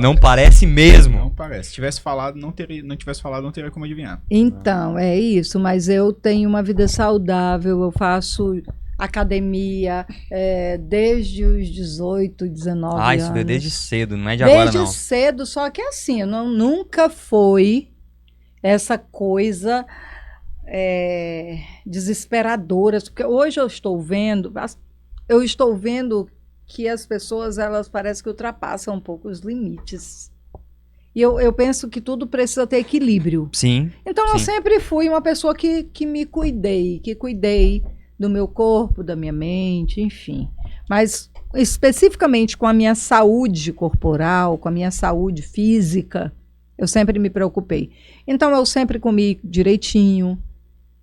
[SPEAKER 2] mesmo.
[SPEAKER 3] Não parece. Se tivesse falado, não teria como adivinhar.
[SPEAKER 4] Então, é isso, mas eu tenho uma vida saudável, eu faço academia desde os 18, 19 anos.
[SPEAKER 2] Isso veio desde cedo, não é de agora não.
[SPEAKER 4] Desde cedo, só que assim, nunca foi essa coisa desesperadora, porque hoje eu estou vendo que as pessoas, elas parecem que ultrapassam um pouco os limites. E eu penso que tudo precisa ter equilíbrio.
[SPEAKER 2] Sim.
[SPEAKER 4] Então eu sempre fui uma pessoa que me cuidei do meu corpo, da minha mente, enfim. Mas especificamente com a minha saúde corporal, com a minha saúde física, eu sempre me preocupei. Então eu sempre comi direitinho,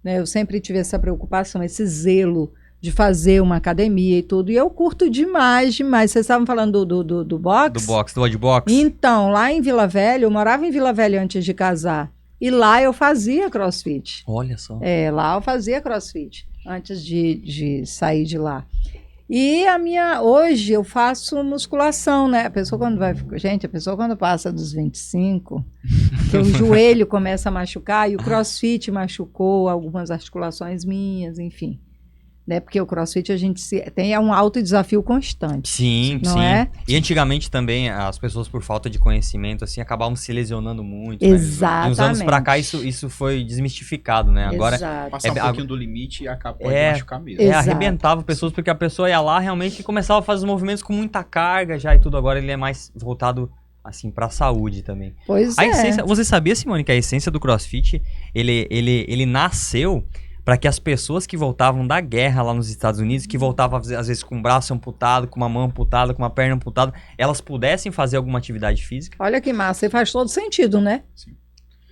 [SPEAKER 4] né? Eu sempre tive essa preocupação, esse zelo de fazer uma academia e tudo. E eu curto demais. Vocês estavam falando do boxe?
[SPEAKER 2] Do bodybox?
[SPEAKER 4] Então, lá em Vila Velha, eu morava em Vila Velha antes de casar. E lá eu fazia crossfit.
[SPEAKER 2] Olha só.
[SPEAKER 4] Lá eu fazia crossfit antes de sair de lá. E hoje eu faço musculação, né? A pessoa quando passa dos 25, que o joelho começa a machucar, e o crossfit machucou algumas articulações minhas, enfim. Né? Porque o crossfit a gente tem um alto desafio constante.
[SPEAKER 2] Sim,
[SPEAKER 4] não
[SPEAKER 2] sim.
[SPEAKER 4] É?
[SPEAKER 2] E antigamente também as pessoas, por falta de conhecimento, assim, acabavam se lesionando muito.
[SPEAKER 4] Exatamente.
[SPEAKER 2] Né? De uns anos pra cá isso foi desmistificado, né? Agora
[SPEAKER 4] Exato.
[SPEAKER 3] Passar um pouquinho do limite e pode machucar mesmo.
[SPEAKER 4] Exato.
[SPEAKER 2] arrebentava pessoas, porque a pessoa ia lá realmente e começava a fazer os movimentos com muita carga já e tudo. Agora ele é mais voltado, assim, pra saúde também.
[SPEAKER 4] Pois
[SPEAKER 2] A essência, você sabia, Simone, que a essência do CrossFit, ele nasceu para que as pessoas que voltavam da guerra lá nos Estados Unidos, que voltavam às vezes com o braço amputado, com uma mão amputada, com uma perna amputada, elas pudessem fazer alguma atividade física.
[SPEAKER 4] Olha que massa, e faz todo sentido, né?
[SPEAKER 3] Sim.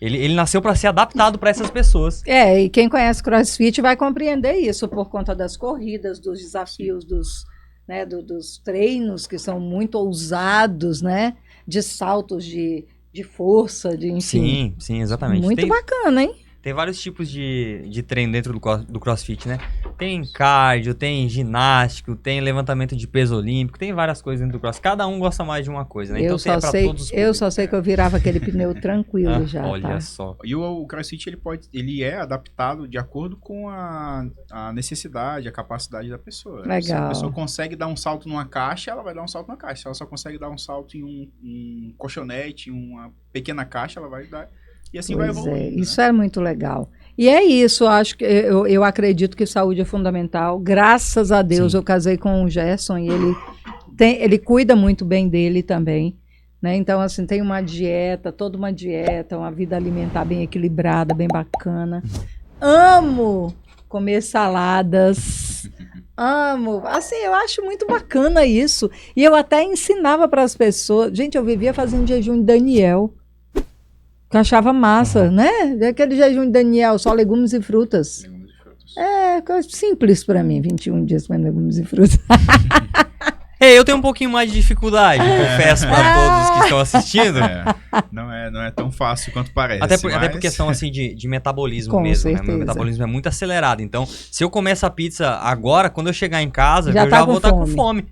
[SPEAKER 2] Ele nasceu para ser adaptado para essas pessoas.
[SPEAKER 4] E quem conhece CrossFit vai compreender isso por conta das corridas, dos desafios, dos treinos que são muito ousados, né? De saltos de força, enfim.
[SPEAKER 2] Sim, exatamente.
[SPEAKER 4] Muito bacana, hein?
[SPEAKER 2] Tem vários tipos de treino dentro do CrossFit, né? Tem cardio, tem ginástico, tem levantamento de peso olímpico, tem várias coisas dentro do CrossFit. Cada um gosta mais de uma coisa, né? Então tem pra todos os
[SPEAKER 4] eu só sei que eu virava aquele pneu tranquilo já.
[SPEAKER 2] Olha
[SPEAKER 4] tá?
[SPEAKER 2] só.
[SPEAKER 3] E o CrossFit ele é adaptado de acordo com a necessidade, a capacidade da pessoa.
[SPEAKER 4] Legal.
[SPEAKER 3] Se a pessoa consegue dar um salto numa caixa, ela vai dar um salto na caixa. Se ela só consegue dar um salto em um colchonete, em uma pequena caixa, ela vai dar. E assim vai evoluindo.
[SPEAKER 4] Isso é muito legal. E é isso, acho que eu acredito que saúde é fundamental. Graças a Deus eu casei com o Gerson e ele cuida muito bem dele também. Né? Então, assim, tem toda uma dieta, uma vida alimentar bem equilibrada, bem bacana. Amo comer saladas. Amo. Assim, eu acho muito bacana isso. E eu até ensinava para as pessoas. Gente, eu vivia fazendo jejum de Daniel. Que eu achava massa, né? Aquele jejum de Daniel, só legumes e frutas.
[SPEAKER 3] Legumes e frutas.
[SPEAKER 4] Coisa simples pra mim, 21 dias comendo legumes e frutas.
[SPEAKER 2] Eu tenho um pouquinho mais de dificuldade, confesso pra todos que estão assistindo.
[SPEAKER 3] Não é tão fácil quanto parece.
[SPEAKER 2] Até por questão assim, de metabolismo
[SPEAKER 4] Com
[SPEAKER 2] mesmo, né?
[SPEAKER 4] certeza.
[SPEAKER 2] Meu metabolismo é muito acelerado. Então, se eu comer essa pizza agora, quando eu chegar em casa,
[SPEAKER 4] Já
[SPEAKER 2] eu
[SPEAKER 4] tá
[SPEAKER 2] já
[SPEAKER 4] com
[SPEAKER 2] vou estar com
[SPEAKER 4] fome.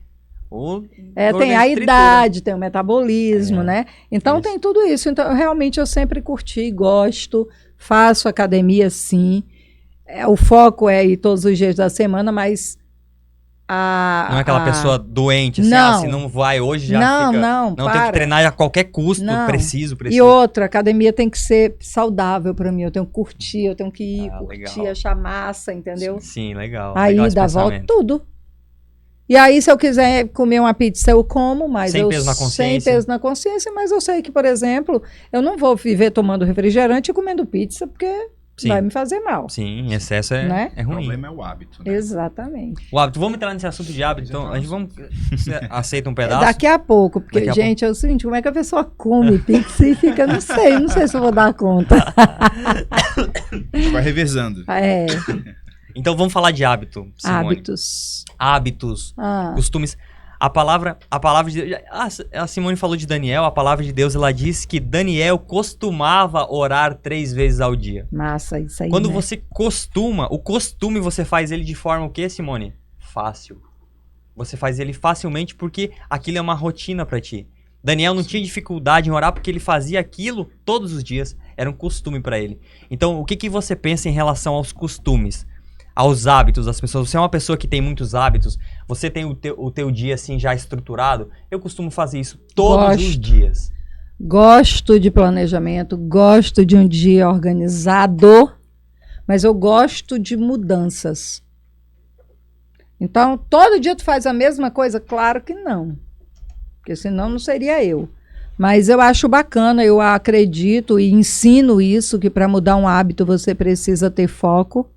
[SPEAKER 2] fome.
[SPEAKER 4] Tem a idade, tem o metabolismo, né? Então tem tudo isso. Então, realmente eu sempre curti, gosto, faço academia sim. O foco é ir todos os dias da semana, mas
[SPEAKER 2] Não é aquela pessoa doente, assim,
[SPEAKER 4] Não.
[SPEAKER 2] se não vai hoje já
[SPEAKER 4] Não,
[SPEAKER 2] fica...
[SPEAKER 4] não,
[SPEAKER 2] tem
[SPEAKER 4] para.
[SPEAKER 2] que treinar a qualquer custo,
[SPEAKER 4] Não.
[SPEAKER 2] preciso.
[SPEAKER 4] E outra, a academia tem que ser saudável pra mim. Eu tenho que curtir, eu tenho que ir, curtir,
[SPEAKER 2] legal.
[SPEAKER 4] achar massa, entendeu?
[SPEAKER 2] Sim, legal.
[SPEAKER 4] Aí
[SPEAKER 2] legal esse
[SPEAKER 4] dá volta
[SPEAKER 2] pensamento.
[SPEAKER 4] tudo. E aí, se eu quiser comer uma pizza, eu como, mas
[SPEAKER 2] Sem
[SPEAKER 4] eu
[SPEAKER 2] peso na consciência.
[SPEAKER 4] sem peso na consciência, mas eu sei que, por exemplo, eu não vou viver tomando refrigerante e comendo pizza, porque
[SPEAKER 2] Sim.
[SPEAKER 4] vai me fazer mal.
[SPEAKER 2] Sim, em excesso é,
[SPEAKER 4] Né?
[SPEAKER 2] é
[SPEAKER 3] O
[SPEAKER 2] ruim.
[SPEAKER 3] problema é o hábito, né?
[SPEAKER 4] Exatamente.
[SPEAKER 2] O hábito, vamos entrar nesse assunto de hábito, então. A gente vamos. Você aceita um pedaço?
[SPEAKER 4] Daqui a pouco, porque,
[SPEAKER 2] Daqui a
[SPEAKER 4] gente, é o seguinte, como é que a pessoa come pizza e fica, não sei se eu vou dar conta.
[SPEAKER 3] A gente vai revezando.
[SPEAKER 4] É,
[SPEAKER 2] Então vamos falar de hábito, Simone.
[SPEAKER 4] hábitos.
[SPEAKER 2] Hábitos,
[SPEAKER 4] Ah,
[SPEAKER 2] costumes. A palavra de Deus. A Simone falou de Daniel, a palavra de Deus, ela disse que Daniel costumava orar 3 vezes ao dia.
[SPEAKER 4] massa, isso aí,
[SPEAKER 2] Quando
[SPEAKER 4] né?
[SPEAKER 2] você costuma, o costume você faz ele de forma o quê, Simone? Fácil. Você faz ele facilmente porque aquilo é uma rotina pra ti. Daniel não tinha dificuldade em orar porque ele fazia aquilo todos os dias. Era um costume pra ele. Então, o que que você pensa em relação aos costumes? Aos hábitos das pessoas? Você é uma pessoa que tem muitos hábitos? Você tem o teu dia assim já estruturado? Eu costumo fazer isso todos os dias.
[SPEAKER 4] Gosto de planejamento, gosto de um dia organizado, mas eu gosto de mudanças. Então, todo dia tu faz a mesma coisa? Claro que não, porque senão não seria eu. Mas eu acho bacana, eu acredito e ensino isso, que para mudar um hábito você precisa ter foco,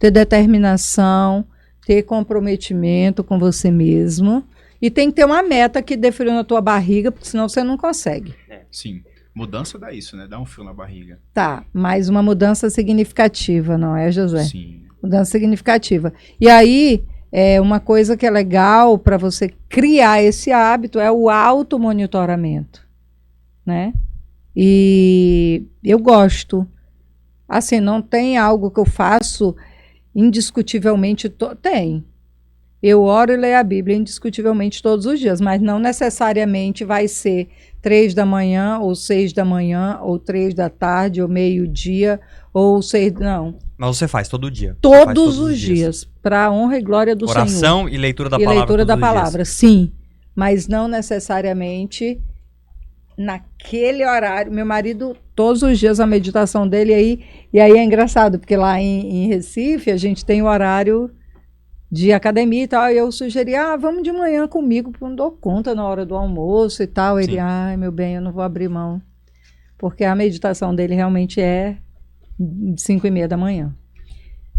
[SPEAKER 4] ter determinação, ter comprometimento com você mesmo. E tem que ter uma meta que dê frio na tua barriga, porque senão você não consegue.
[SPEAKER 3] Sim. Mudança dá isso, né? Dá um frio na barriga.
[SPEAKER 4] Tá, mas uma mudança significativa, não é, José?
[SPEAKER 3] Sim.
[SPEAKER 4] Mudança significativa. E aí, uma coisa que é legal para você criar esse hábito é o automonitoramento, né? E eu gosto. Assim, não tem algo que eu faço indiscutivelmente. Tem. Eu oro e leio a Bíblia indiscutivelmente todos os dias, mas não necessariamente vai ser 3 da manhã, ou 6 da manhã, ou 3 da tarde, ou meio-dia, ou 6. Não.
[SPEAKER 2] Mas você faz todo dia. Você faz
[SPEAKER 4] Todos os dias, para a honra e glória do Senhor.
[SPEAKER 2] Oração e leitura da
[SPEAKER 4] E
[SPEAKER 2] palavra.
[SPEAKER 4] leitura da
[SPEAKER 2] todos os dias.
[SPEAKER 4] palavra, sim. Mas não necessariamente naquele horário. Meu marido, todos os dias a meditação dele, e aí é engraçado, porque lá em Recife a gente tem o horário de academia e tal, e eu sugeri, vamos de manhã comigo, porque eu não dou conta na hora do almoço e tal. Ele,
[SPEAKER 2] Sim.
[SPEAKER 4] ai, meu bem, eu não vou abrir mão. Porque a meditação dele realmente é de 5:30 da manhã.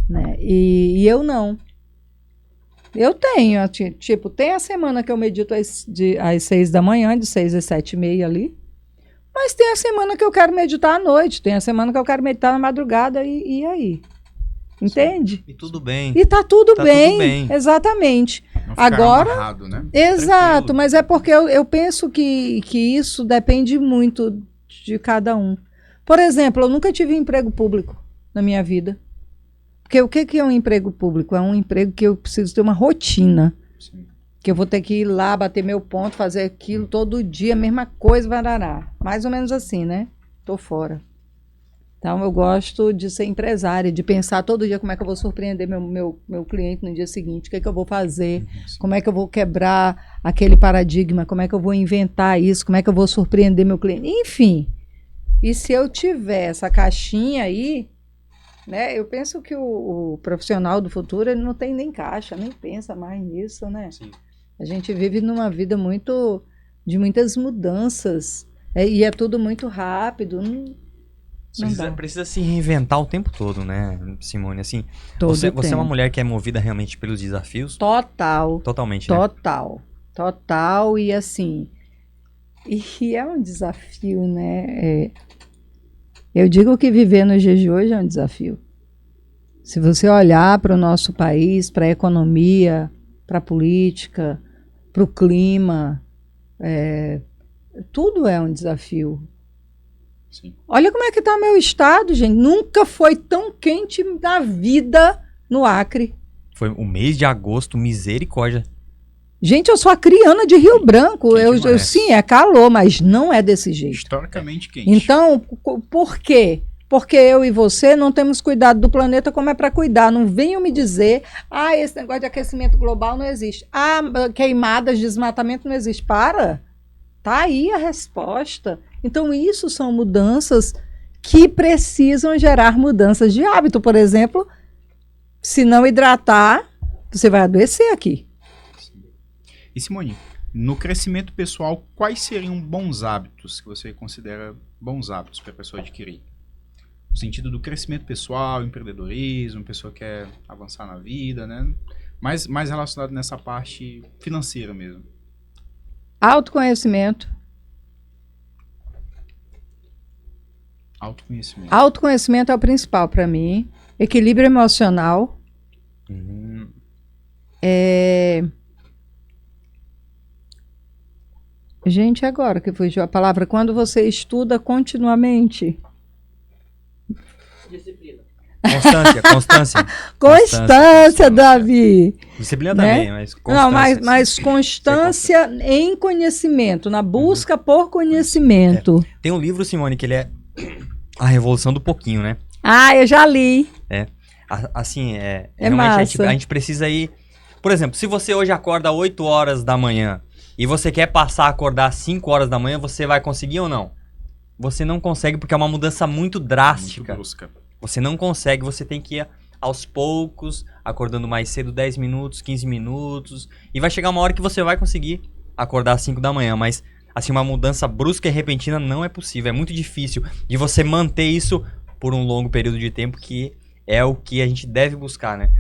[SPEAKER 4] Né? E eu não. Eu tenho, tipo, tem a semana que eu medito às 6 da manhã, de 6 às 7:30 ali. Mas tem a semana que eu quero meditar à noite, tem a semana que eu quero meditar na madrugada, e aí? Entende?
[SPEAKER 2] E tudo bem.
[SPEAKER 4] E tá tudo
[SPEAKER 2] Tá
[SPEAKER 4] bem,
[SPEAKER 2] tudo bem.
[SPEAKER 4] exatamente.
[SPEAKER 3] Não ficar
[SPEAKER 4] Agora,
[SPEAKER 3] amarrado, né?
[SPEAKER 4] exato,
[SPEAKER 2] Tranquilo.
[SPEAKER 4] mas é porque eu penso que isso depende muito de cada um. Por exemplo, eu nunca tive emprego público na minha vida. Porque o que é um emprego público? É um emprego que eu preciso ter uma rotina.
[SPEAKER 3] Sim.
[SPEAKER 4] Que eu vou ter que ir lá, bater meu ponto, fazer aquilo todo dia, mesma coisa, varará. Mais ou menos assim, né? Tô fora. Então, eu gosto de ser empresária, de pensar todo dia como é que eu vou surpreender meu cliente no dia seguinte, o que é que eu vou fazer, como é que eu vou quebrar aquele paradigma, como é que eu vou inventar isso, como é que eu vou surpreender meu cliente. Enfim, e se eu tiver essa caixinha aí, né, eu penso que o profissional do futuro, ele não tem nem caixa, nem pensa mais nisso, né?
[SPEAKER 2] Sim.
[SPEAKER 4] A gente vive numa vida de muitas mudanças, e é tudo muito rápido, não dá.
[SPEAKER 2] Precisa se reinventar o tempo todo, né, Simone? Assim,
[SPEAKER 4] Todo
[SPEAKER 2] você é uma
[SPEAKER 4] tempo.
[SPEAKER 2] mulher que é movida realmente pelos desafios?
[SPEAKER 4] Total,
[SPEAKER 2] Totalmente, né?
[SPEAKER 4] total, e assim, e é um desafio, né? Eu digo que viver nos dias de hoje é um desafio. Se você olhar para o nosso país, para a economia, para a política, para o clima, tudo é um desafio.
[SPEAKER 3] Sim.
[SPEAKER 4] Olha como é que está meu estado, gente. Nunca foi tão quente na vida no Acre.
[SPEAKER 2] Foi o mês de agosto, misericórdia.
[SPEAKER 4] Gente, eu sou acriana de Rio Branco.
[SPEAKER 3] Quente demais.
[SPEAKER 4] Sim, é calor, mas não é desse jeito.
[SPEAKER 3] Historicamente quente.
[SPEAKER 4] Então, por quê? Porque eu e você não temos cuidado do planeta como é para cuidar. Não venham me dizer, esse negócio de aquecimento global não existe. Queimadas, desmatamento não existe. Para! Tá aí a resposta. Então, isso são mudanças que precisam gerar mudanças de hábito. Por exemplo, se não hidratar, você vai adoecer aqui.
[SPEAKER 3] E Simone, no crescimento pessoal, quais seriam bons hábitos que você considera bons hábitos para a pessoa adquirir? No sentido do crescimento pessoal, empreendedorismo, a pessoa quer avançar na vida, né? Mais relacionado nessa parte financeira mesmo.
[SPEAKER 4] Autoconhecimento.
[SPEAKER 3] Autoconhecimento.
[SPEAKER 4] Autoconhecimento é o principal para mim. Equilíbrio emocional. Gente, agora que fugiu a palavra, quando você estuda continuamente.
[SPEAKER 2] Constância.
[SPEAKER 4] Constância, Davi.
[SPEAKER 2] Disciplina
[SPEAKER 4] Né?
[SPEAKER 2] também, mas constância.
[SPEAKER 4] Não, mas constância em conhecimento, na busca por conhecimento.
[SPEAKER 2] Tem um livro, Simone, que ele é A Revolução do Pouquinho, né?
[SPEAKER 4] Eu já li.
[SPEAKER 2] Assim,
[SPEAKER 4] É
[SPEAKER 2] realmente
[SPEAKER 4] massa.
[SPEAKER 2] a gente precisa ir... Por exemplo, se você hoje acorda 8 horas da manhã e você quer passar a acordar 5 horas da manhã, você vai conseguir ou não? Você não consegue porque é uma mudança muito drástica.
[SPEAKER 3] Muito brusca.
[SPEAKER 2] Você não consegue, você tem que ir aos poucos, acordando mais cedo, 10 minutos, 15 minutos. E vai chegar uma hora que você vai conseguir acordar às 5 da manhã, mas assim, uma mudança brusca e repentina não é possível. É muito difícil de você manter isso por um longo período de tempo, que é o que a gente deve buscar, né?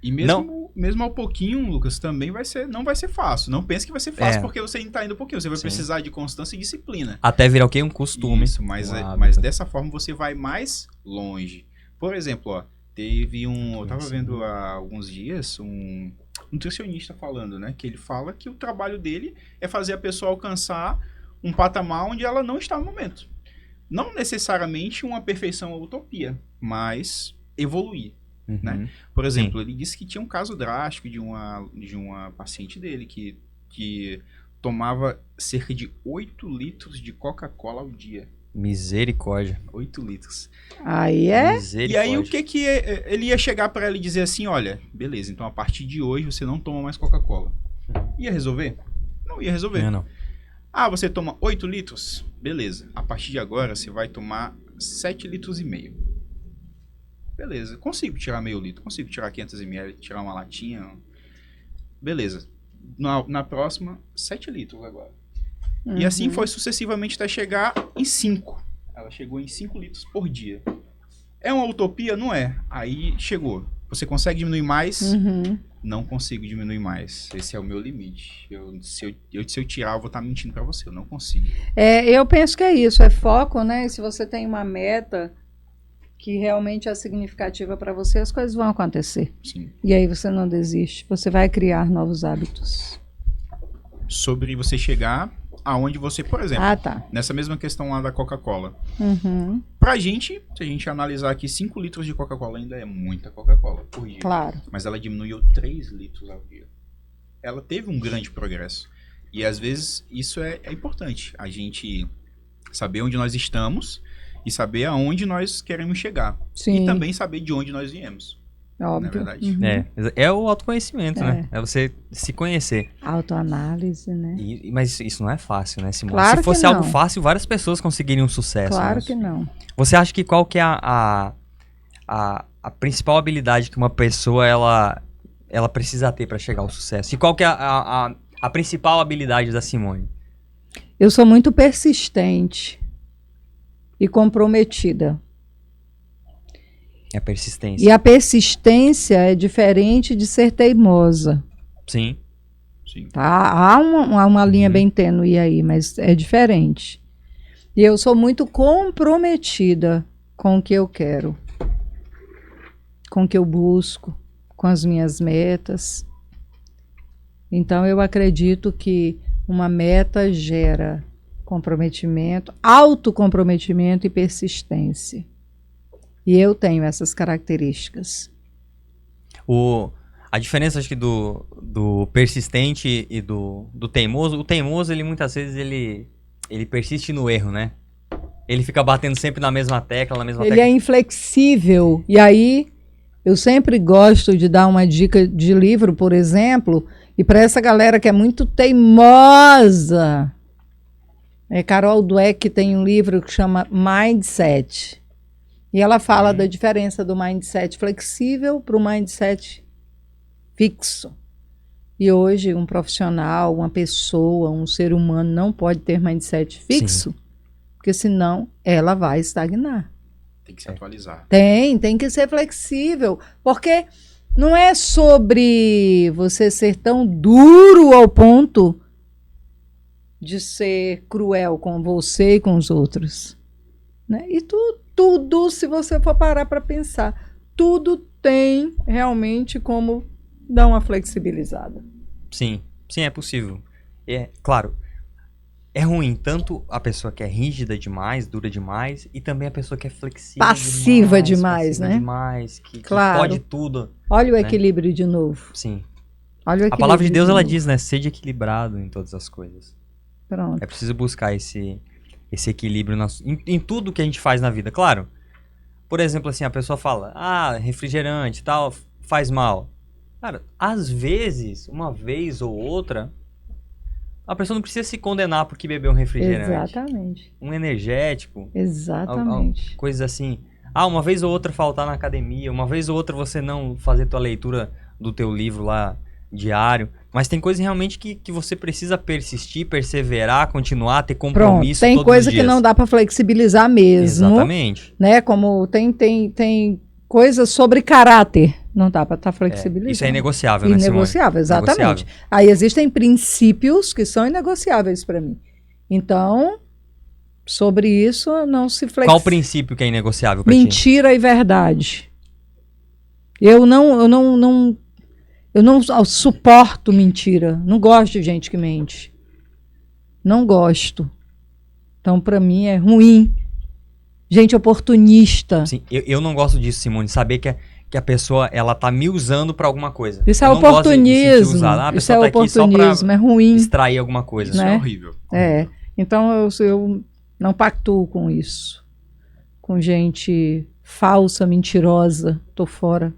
[SPEAKER 3] E mesmo ao pouquinho, Lucas, também não vai ser fácil. Não pense que vai ser fácil porque você está indo pouquinho. Você vai precisar de constância e disciplina.
[SPEAKER 2] Até virar o quê? Um costume.
[SPEAKER 3] Isso, mas
[SPEAKER 2] hábito.
[SPEAKER 3] dessa forma você vai mais longe. Por exemplo, eu tava vendo há alguns dias um nutricionista falando, né? Que ele fala que o trabalho dele é fazer a pessoa alcançar um patamar onde ela não está no momento. Não necessariamente uma perfeição ou utopia, mas evoluir. Né? Por exemplo, ele disse que tinha um caso drástico de uma paciente dele que tomava cerca de 8 litros de Coca-Cola ao dia.
[SPEAKER 2] Misericórdia.
[SPEAKER 3] 8 litros.
[SPEAKER 4] Aí é.
[SPEAKER 3] E aí o que ele ia chegar para ela e dizer assim, olha, beleza, então a partir de hoje você não toma mais Coca-Cola. Ia resolver? Não ia resolver.
[SPEAKER 2] Não.
[SPEAKER 3] Você toma 8 litros? Beleza. A partir de agora você vai tomar 7 litros e meio. Beleza, consigo tirar meio litro, consigo tirar 500 ml, tirar uma latinha. Beleza. Na próxima, 7 litros agora. E assim foi sucessivamente até chegar em 5. Ela chegou em 5 litros por dia. É uma utopia? Não é. Aí chegou. Você consegue diminuir mais? Não consigo diminuir mais. Esse é o meu limite. Se eu tirar, eu vou estar mentindo para você. Eu não consigo.
[SPEAKER 4] Eu penso que é isso, é foco, né? E se você tem uma meta que realmente é significativa para você, as coisas vão acontecer.
[SPEAKER 3] Sim.
[SPEAKER 4] E aí você não desiste, você vai criar novos hábitos.
[SPEAKER 3] Sobre você chegar aonde você, por exemplo,
[SPEAKER 4] Tá.
[SPEAKER 3] nessa mesma questão lá da Coca-Cola. Pra gente, se a gente analisar aqui, 5 litros de Coca-Cola ainda é muita Coca-Cola por dia.
[SPEAKER 4] Claro.
[SPEAKER 3] Mas ela diminuiu 3 litros ao dia. Ela teve um grande progresso. E às vezes isso é importante. A gente saber onde nós estamos e saber aonde nós queremos chegar.
[SPEAKER 4] Sim.
[SPEAKER 3] E também saber de onde nós viemos.
[SPEAKER 4] Óbvio.
[SPEAKER 3] Na verdade.
[SPEAKER 2] É o autoconhecimento, né? É você se conhecer.
[SPEAKER 4] Autoanálise, né?
[SPEAKER 2] Mas isso não é fácil, né, Simone?
[SPEAKER 4] Claro
[SPEAKER 2] Se fosse
[SPEAKER 4] que não.
[SPEAKER 2] algo fácil, várias pessoas conseguiriam sucesso.
[SPEAKER 4] Claro
[SPEAKER 2] né?
[SPEAKER 4] que não.
[SPEAKER 2] Você acha que qual que é a principal habilidade que uma pessoa ela precisa ter para chegar ao sucesso? E qual que é a principal habilidade da Simone?
[SPEAKER 4] Eu sou muito persistente e comprometida.
[SPEAKER 2] É a persistência.
[SPEAKER 4] E a persistência é diferente de ser teimosa.
[SPEAKER 2] Sim.
[SPEAKER 3] Sim.
[SPEAKER 4] Tá? Há uma linha bem tênue aí, mas é diferente. E eu sou muito comprometida com o que eu quero, com o que eu busco, com as minhas metas. Então eu acredito que uma meta gera comprometimento, autocomprometimento e persistência. E eu tenho essas características.
[SPEAKER 2] A diferença, acho que do persistente e do teimoso, o teimoso, ele muitas vezes ele persiste no erro, né? Ele fica batendo sempre na mesma tecla, na mesma
[SPEAKER 4] Ele
[SPEAKER 2] tecla.
[SPEAKER 4] é inflexível. E aí, eu sempre gosto de dar uma dica de livro, por exemplo, e para essa galera que é muito teimosa. Carol Dweck tem um livro que chama Mindset. E ela fala da diferença do mindset flexível para o mindset fixo. E hoje, um profissional, uma pessoa, um ser humano não pode ter mindset fixo, porque senão ela vai estagnar.
[SPEAKER 3] Tem que se atualizar.
[SPEAKER 4] Tem que ser flexível, porque não é sobre você ser tão duro ao ponto de ser cruel com você e com os outros. Né? E tudo, se você for parar para pensar, tudo tem realmente como dar uma flexibilizada.
[SPEAKER 2] Sim, é possível. Claro, é ruim tanto a pessoa que é rígida demais, dura demais, e também a pessoa que é flexível
[SPEAKER 4] Passiva demais,
[SPEAKER 2] passiva
[SPEAKER 4] né?
[SPEAKER 2] demais, que
[SPEAKER 4] Claro.
[SPEAKER 2] pode tudo.
[SPEAKER 4] Olha o
[SPEAKER 2] Né?
[SPEAKER 4] equilíbrio de novo.
[SPEAKER 2] Sim.
[SPEAKER 4] Olha o
[SPEAKER 2] A
[SPEAKER 4] equilíbrio
[SPEAKER 2] palavra de Deus, ela
[SPEAKER 4] novo.
[SPEAKER 2] diz, né? Seja equilibrado em todas as coisas.
[SPEAKER 4] Pronto.
[SPEAKER 2] É preciso buscar esse equilíbrio em tudo que a gente faz na vida. Claro, por exemplo, assim, a pessoa fala, refrigerante e tal, faz mal. Cara, às vezes, uma vez ou outra, a pessoa não precisa se condenar porque bebeu um refrigerante.
[SPEAKER 4] Exatamente.
[SPEAKER 2] Um energético,
[SPEAKER 4] Exatamente.
[SPEAKER 2] coisas assim. Uma vez ou outra faltar na academia, uma vez ou outra você não fazer tua leitura do teu livro lá diário. Mas tem coisas realmente que você precisa persistir, perseverar, continuar, ter
[SPEAKER 4] Pronto.
[SPEAKER 2] compromisso
[SPEAKER 4] Tem
[SPEAKER 2] todos
[SPEAKER 4] coisa
[SPEAKER 2] os
[SPEAKER 4] que
[SPEAKER 2] dias.
[SPEAKER 4] não dá para flexibilizar mesmo.
[SPEAKER 2] Exatamente.
[SPEAKER 4] Né? Como tem coisas sobre caráter. Não dá para estar flexibilizando.
[SPEAKER 2] Isso é inegociável, né, Simone?
[SPEAKER 4] Inegociável, exatamente.
[SPEAKER 2] Inegociável.
[SPEAKER 4] Aí existem princípios que são inegociáveis para mim. Então, sobre isso não se flexibiliza.
[SPEAKER 2] Qual o princípio que é inegociável pra ti?
[SPEAKER 4] Mentira e verdade. Eu não suporto mentira. Não gosto de gente que mente. Não gosto. Então, para mim, é ruim. Gente oportunista.
[SPEAKER 2] Sim, eu não gosto disso, Simone. Saber que a pessoa, ela tá me usando pra alguma coisa.
[SPEAKER 4] Isso é
[SPEAKER 2] Eu não gosto de me sentir
[SPEAKER 4] oportunismo.
[SPEAKER 2] usado. A
[SPEAKER 4] Isso é
[SPEAKER 2] pessoa tá aqui só
[SPEAKER 4] oportunismo.
[SPEAKER 2] pra
[SPEAKER 4] É ruim.
[SPEAKER 2] extrair alguma coisa.
[SPEAKER 3] Isso
[SPEAKER 4] Né?
[SPEAKER 3] é horrível.
[SPEAKER 4] É. Então, eu não pactuo com isso. Com gente falsa, mentirosa. Tô fora.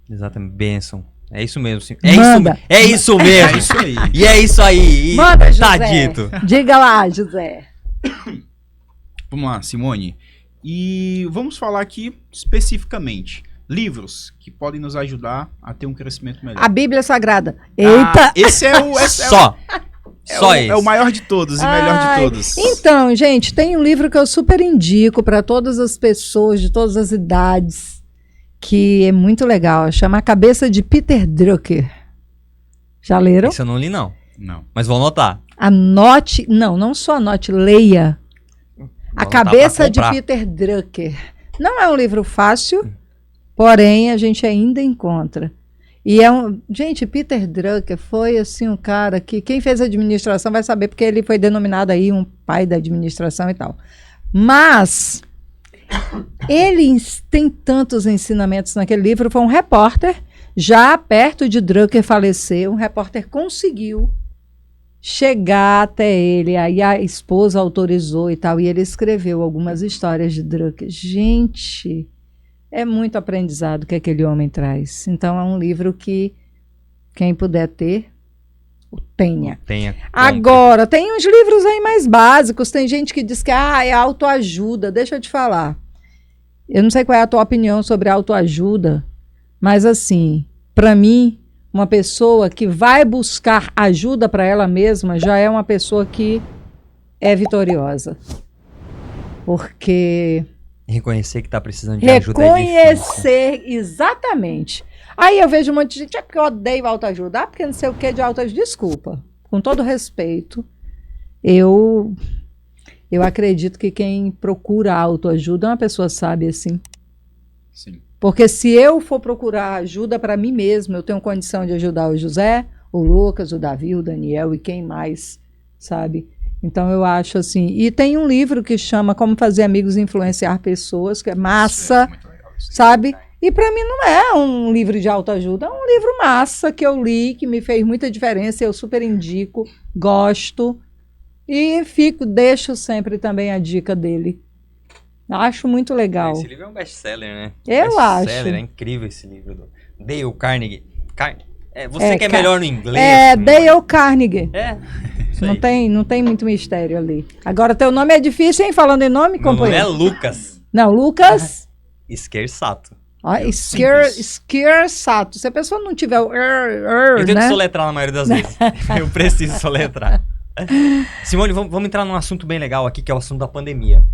[SPEAKER 2] Exatamente. Bênção. É isso mesmo.
[SPEAKER 4] Manda.
[SPEAKER 2] É isso mesmo.
[SPEAKER 3] É isso aí.
[SPEAKER 2] E é isso aí. E
[SPEAKER 4] Manda,
[SPEAKER 2] tá
[SPEAKER 4] José.
[SPEAKER 2] dito.
[SPEAKER 4] Diga lá, José.
[SPEAKER 3] Vamos lá, Simone. E vamos falar aqui especificamente. Livros que podem nos ajudar a ter um crescimento melhor.
[SPEAKER 4] A Bíblia Sagrada. Eita!
[SPEAKER 3] Esse é o...
[SPEAKER 2] Só esse.
[SPEAKER 3] É o maior de todos e melhor de
[SPEAKER 4] Ai,
[SPEAKER 3] todos.
[SPEAKER 4] Então, gente, tem um livro que eu super indico para todas as pessoas de todas as idades, que é muito legal. Chama A Cabeça de Peter Drucker. Já leram?
[SPEAKER 2] Esse eu não li, não.
[SPEAKER 3] Não.
[SPEAKER 2] Mas vou anotar.
[SPEAKER 4] Anote. Não só anote, leia. A
[SPEAKER 2] anotar
[SPEAKER 4] Cabeça
[SPEAKER 2] pra
[SPEAKER 4] de
[SPEAKER 2] comprar.
[SPEAKER 4] Peter Drucker. Não é um livro fácil, porém a gente ainda encontra. E gente, Peter Drucker foi assim um cara que quem fez administração vai saber, porque ele foi denominado aí um pai da administração e tal. Mas ele tem tantos ensinamentos naquele livro. Foi um repórter, já perto de Drucker falecer, um repórter conseguiu chegar até ele, aí a esposa autorizou e tal, e ele escreveu algumas histórias de Drucker. Gente, é muito aprendizado que aquele homem traz. Então é um livro que quem puder ter, tenha.
[SPEAKER 2] Compre.
[SPEAKER 4] Agora, tem uns livros aí mais básicos, tem gente que diz que é autoajuda. Deixa eu te falar. Eu não sei qual é a tua opinião sobre autoajuda, mas assim, para mim, uma pessoa que vai buscar ajuda para ela mesma já é uma pessoa que é vitoriosa. Porque
[SPEAKER 2] Reconhecer que tá precisando de ajuda é difícil.
[SPEAKER 4] reconhecer, exatamente. Aí eu vejo um monte de gente, porque eu odeio autoajuda, porque não sei o que de autoajuda. Desculpa, com todo respeito, eu acredito que quem procura autoajuda é uma pessoa sábia, assim.
[SPEAKER 3] Sim.
[SPEAKER 4] Porque se eu for procurar ajuda para mim mesmo, eu tenho condição de ajudar o José, o Lucas, o Davi, o Daniel e quem mais, sabe? Então eu acho assim. E tem um livro que chama Como Fazer Amigos e Influenciar Pessoas, que é massa,
[SPEAKER 3] Muito legal isso.
[SPEAKER 4] sabe? E para mim não é um livro de autoajuda, é um livro massa que eu li, que me fez muita diferença, eu super indico, gosto. E deixo sempre também a dica dele. Acho muito legal.
[SPEAKER 2] Esse livro é um best-seller, né?
[SPEAKER 4] Eu
[SPEAKER 2] Best-seller,
[SPEAKER 4] acho.
[SPEAKER 2] é incrível esse livro do Dale Carnegie. Você que é
[SPEAKER 4] Ca-
[SPEAKER 2] melhor no inglês.
[SPEAKER 4] Dale Carnegie.
[SPEAKER 2] Isso
[SPEAKER 4] Não
[SPEAKER 2] aí.
[SPEAKER 4] não tem muito mistério ali. Agora, teu nome é difícil, hein? Falando em nome,
[SPEAKER 2] Meu nome é
[SPEAKER 4] companheiro.
[SPEAKER 2] Lucas
[SPEAKER 4] Não, Lucas.
[SPEAKER 2] Scherzato.
[SPEAKER 4] Scherzato. Se a pessoa não tiver o
[SPEAKER 2] Eu tenho
[SPEAKER 4] né?
[SPEAKER 2] que soletrar na maioria das vezes. Eu preciso soletrar. Simone, vamos entrar num assunto bem legal aqui, que é o assunto da pandemia.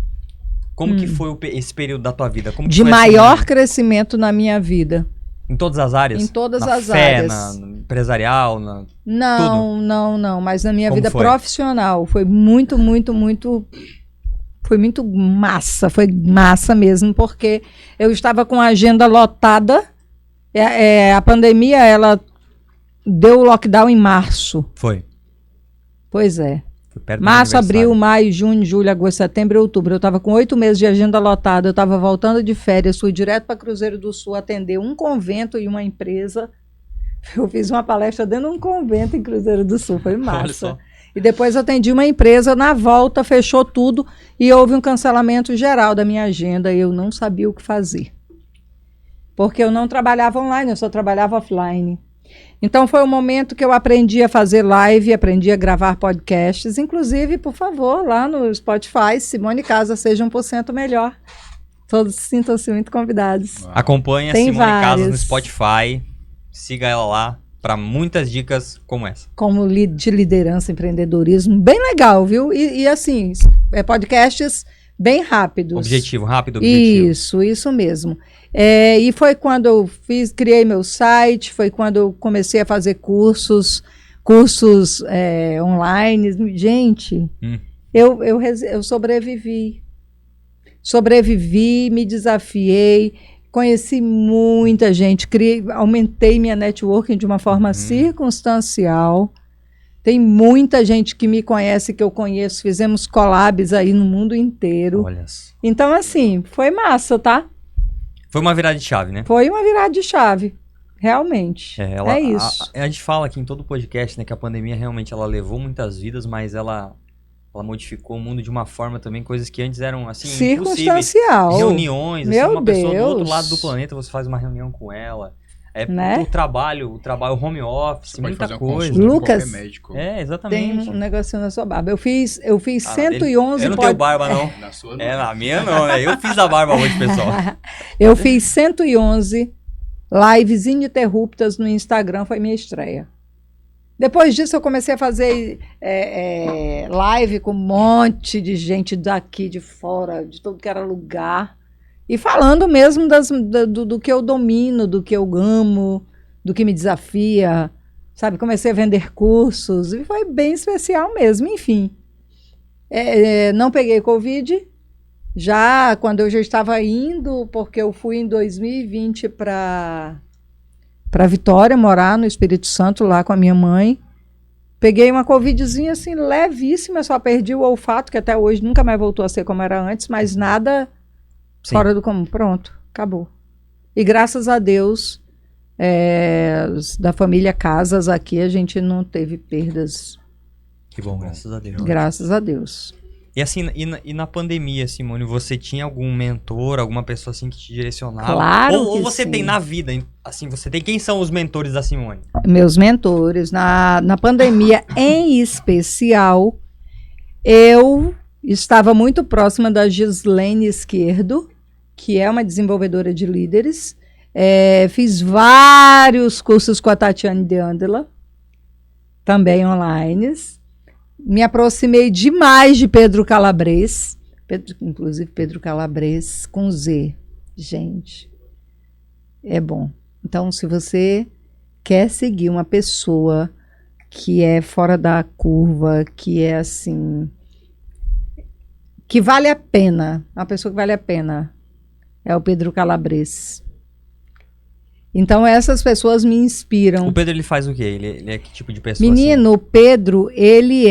[SPEAKER 2] Como que foi esse período da tua vida? Como que
[SPEAKER 4] De
[SPEAKER 2] foi
[SPEAKER 4] maior crescimento na minha vida.
[SPEAKER 2] em todas as áreas?
[SPEAKER 4] Em todas
[SPEAKER 2] na
[SPEAKER 4] as
[SPEAKER 2] fé,
[SPEAKER 4] áreas.
[SPEAKER 2] Na empresarial,
[SPEAKER 4] Não. Mas na minha
[SPEAKER 2] Como
[SPEAKER 4] vida
[SPEAKER 2] foi?
[SPEAKER 4] profissional foi muito. Foi muito massa. Foi massa mesmo, porque eu estava com a agenda lotada. A pandemia, ela deu o lockdown em março.
[SPEAKER 2] Foi.
[SPEAKER 4] Pois é.
[SPEAKER 2] Foi perto do
[SPEAKER 4] Março,
[SPEAKER 2] aniversário.
[SPEAKER 4] abril, maio, junho, julho, agosto, setembro e outubro. Eu estava com 8 meses de agenda lotada. Eu estava voltando de férias. Fui direto para Cruzeiro do Sul atender um convento e uma empresa. Eu fiz uma palestra dentro de um convento em Cruzeiro do Sul. Foi
[SPEAKER 2] Olha
[SPEAKER 4] massa.
[SPEAKER 2] só.
[SPEAKER 4] E depois atendi uma empresa. Na volta, fechou tudo e houve um cancelamento geral da minha agenda. E eu não sabia o que fazer. Porque eu não trabalhava online, eu só trabalhava offline. Então foi o momento que eu aprendi a fazer live, aprendi a gravar podcasts. Inclusive, por favor, lá no Spotify, Simone Casa, seja 1% melhor. Todos sintam-se muito convidados.
[SPEAKER 2] Acompanhe a
[SPEAKER 4] Tem
[SPEAKER 2] Simone Casas no
[SPEAKER 4] vários.
[SPEAKER 2] Spotify. Siga ela lá para muitas dicas como essa.
[SPEAKER 4] Como de liderança, empreendedorismo, bem legal, viu? E assim, podcasts bem rápidos.
[SPEAKER 2] Objetivo, rápido objetivo.
[SPEAKER 4] Isso mesmo. E foi quando eu criei meu site, foi quando eu comecei a fazer cursos online. Gente, eu sobrevivi. Sobrevivi, me desafiei, conheci muita gente, aumentei minha networking de uma forma circunstancial. Tem muita gente que me conhece, que eu conheço, fizemos collabs aí no mundo inteiro.
[SPEAKER 2] Olha só.
[SPEAKER 4] Então, assim, foi massa, tá?
[SPEAKER 2] Foi uma virada de chave, né?
[SPEAKER 4] Foi uma virada de chave, realmente. É isso.
[SPEAKER 2] A gente fala aqui em todo podcast, né, que a pandemia realmente ela levou muitas vidas, mas ela modificou o mundo de uma forma também, coisas que antes eram assim impossíveis.
[SPEAKER 4] Circunstancial.
[SPEAKER 2] Reuniões, assim,
[SPEAKER 4] Meu
[SPEAKER 2] uma pessoa do outro
[SPEAKER 4] Deus.
[SPEAKER 2] lado do planeta, você faz uma reunião com ela.
[SPEAKER 4] Né?
[SPEAKER 2] O trabalho home office,
[SPEAKER 3] Você pode
[SPEAKER 2] muita
[SPEAKER 3] fazer uma
[SPEAKER 2] coisa.
[SPEAKER 3] consulta com
[SPEAKER 4] Lucas,
[SPEAKER 3] qualquer médico.
[SPEAKER 2] É,
[SPEAKER 4] Tem
[SPEAKER 2] exatamente.
[SPEAKER 4] um negocinho na sua barba. Eu fiz
[SPEAKER 2] Ah,
[SPEAKER 4] 111
[SPEAKER 2] Eu não tenho barba, não.
[SPEAKER 3] Na sua, não.
[SPEAKER 2] Na minha não, né? Eu fiz a barba hoje, pessoal.
[SPEAKER 4] Eu fiz 111 lives ininterruptas no Instagram, foi minha estreia. Depois disso, eu comecei a fazer live com um monte de gente daqui, de fora, de todo que era lugar. E falando mesmo do que eu domino, do que eu amo, do que me desafia. Sabe, comecei a vender cursos e foi bem especial mesmo, enfim. Não peguei Covid, quando eu já estava indo, porque eu fui em 2020 para Vitória, morar no Espírito Santo, lá com a minha mãe. Peguei uma covidzinha assim, levíssima, só perdi o olfato, que até hoje nunca mais voltou a ser como era antes, mas nada
[SPEAKER 2] Sim.
[SPEAKER 4] fora do comum. Pronto, acabou. E graças a Deus, da família Casas aqui, a gente não teve perdas,
[SPEAKER 2] Que bom, graças a Deus.
[SPEAKER 4] graças a Deus.
[SPEAKER 2] E assim, e na pandemia, Simone, você tinha algum mentor, alguma pessoa assim que te direcionava?
[SPEAKER 4] Claro
[SPEAKER 2] Ou
[SPEAKER 4] que
[SPEAKER 2] você
[SPEAKER 4] sim.
[SPEAKER 2] tem na vida, assim, você tem... Quem são os mentores da Simone?
[SPEAKER 4] Meus mentores, na pandemia em especial, eu estava muito próxima da Gislene Esquerdo, que é uma desenvolvedora de líderes. Fiz vários cursos com a Tatiane de Andela, também online. Me aproximei demais de Pedro Calabres, inclusive Pedro Calabres com Z. Gente, é bom. Então, se você quer seguir uma pessoa que é fora da curva, que é assim, que vale a pena, uma pessoa que vale a pena, é o Pedro Calabres. Então, essas pessoas me inspiram.
[SPEAKER 2] O Pedro, ele faz o quê? Ele é que tipo de pessoa?
[SPEAKER 4] Menino, o Pedro, ele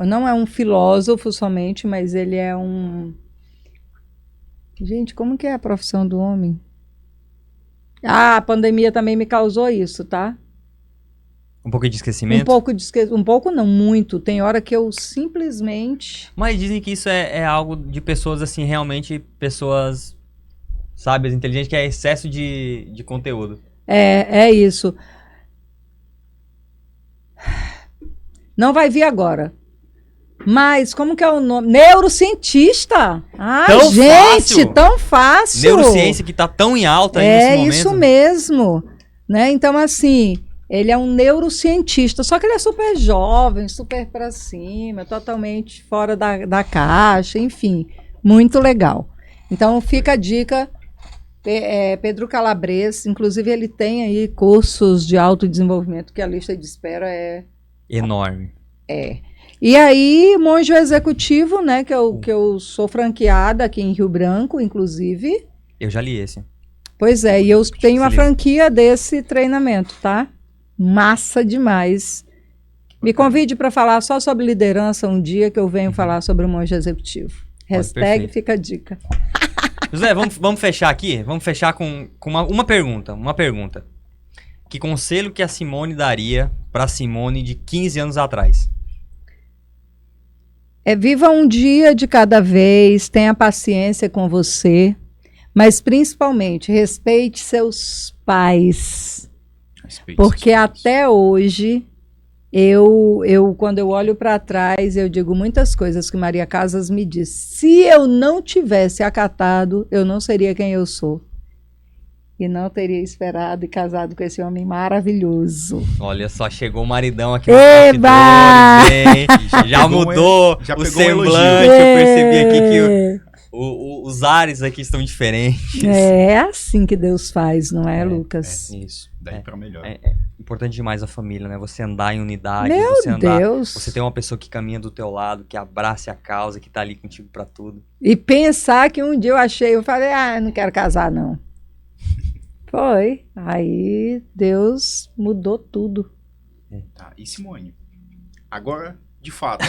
[SPEAKER 4] não é um filósofo somente, mas ele é um... Gente, como que é a profissão do homem? A pandemia também me causou isso, tá?
[SPEAKER 2] Um pouco de esquecimento?
[SPEAKER 4] Um pouco não, muito. Tem hora que eu simplesmente...
[SPEAKER 2] Mas dizem que isso é algo de pessoas, assim, realmente pessoas sábias, inteligentes, que é excesso de conteúdo.
[SPEAKER 4] É isso. Não vai vir agora. Mas como que é o nome? Neurocientista. Ah,
[SPEAKER 2] Tão
[SPEAKER 4] gente,
[SPEAKER 2] fácil.
[SPEAKER 4] tão fácil.
[SPEAKER 2] Neurociência que tá tão em alta aí nesse momento.
[SPEAKER 4] É isso mesmo. Né? Então, assim, ele é um neurocientista, só que ele é super jovem, super pra cima, totalmente fora da caixa, enfim, muito legal. Então, fica a dica, Pedro Calabres, inclusive ele tem aí cursos de autodesenvolvimento, que a lista de espera é...
[SPEAKER 2] Enorme.
[SPEAKER 4] E aí, Monjo Executivo, né, que eu sou franqueada aqui em Rio Branco, inclusive.
[SPEAKER 2] Eu já li esse.
[SPEAKER 4] Pois é, e eu tenho uma franquia desse treinamento, tá? Massa demais. Me convide para falar só sobre liderança um dia que eu venho falar sobre o Monjo Executivo. Hashtag fica a dica.
[SPEAKER 2] José, vamos fechar aqui? Vamos fechar com uma pergunta. Uma pergunta. Que conselho que a Simone daria para Simone de 15 anos atrás?
[SPEAKER 4] Viva um dia de cada vez, tenha paciência com você, mas principalmente respeite seus pais. Porque até hoje, quando eu olho para trás, eu digo muitas coisas que Maria Casas me disse. Se eu não tivesse acatado, eu não seria quem eu sou. E não teria esperado e casado com esse homem maravilhoso.
[SPEAKER 2] Olha só, chegou o maridão aqui nos
[SPEAKER 4] Eba!
[SPEAKER 2] bastidores, hein? Já mudou
[SPEAKER 3] já
[SPEAKER 2] o
[SPEAKER 3] pegou um elogio.
[SPEAKER 2] semblante, eu percebi aqui que os ares aqui estão diferentes.
[SPEAKER 4] É assim que Deus faz, não é, Lucas?
[SPEAKER 2] Isso.
[SPEAKER 3] Daí pra melhor.
[SPEAKER 2] É importante demais a família, né? Você andar em unidade,
[SPEAKER 4] Meu Deus!
[SPEAKER 2] Você ter uma pessoa que caminha do teu lado, que abrace a causa, que tá ali contigo pra tudo.
[SPEAKER 4] E pensar que um dia eu falei, não quero casar, não. Foi. Aí Deus mudou tudo.
[SPEAKER 3] Tá, e Simone, agora, de fato,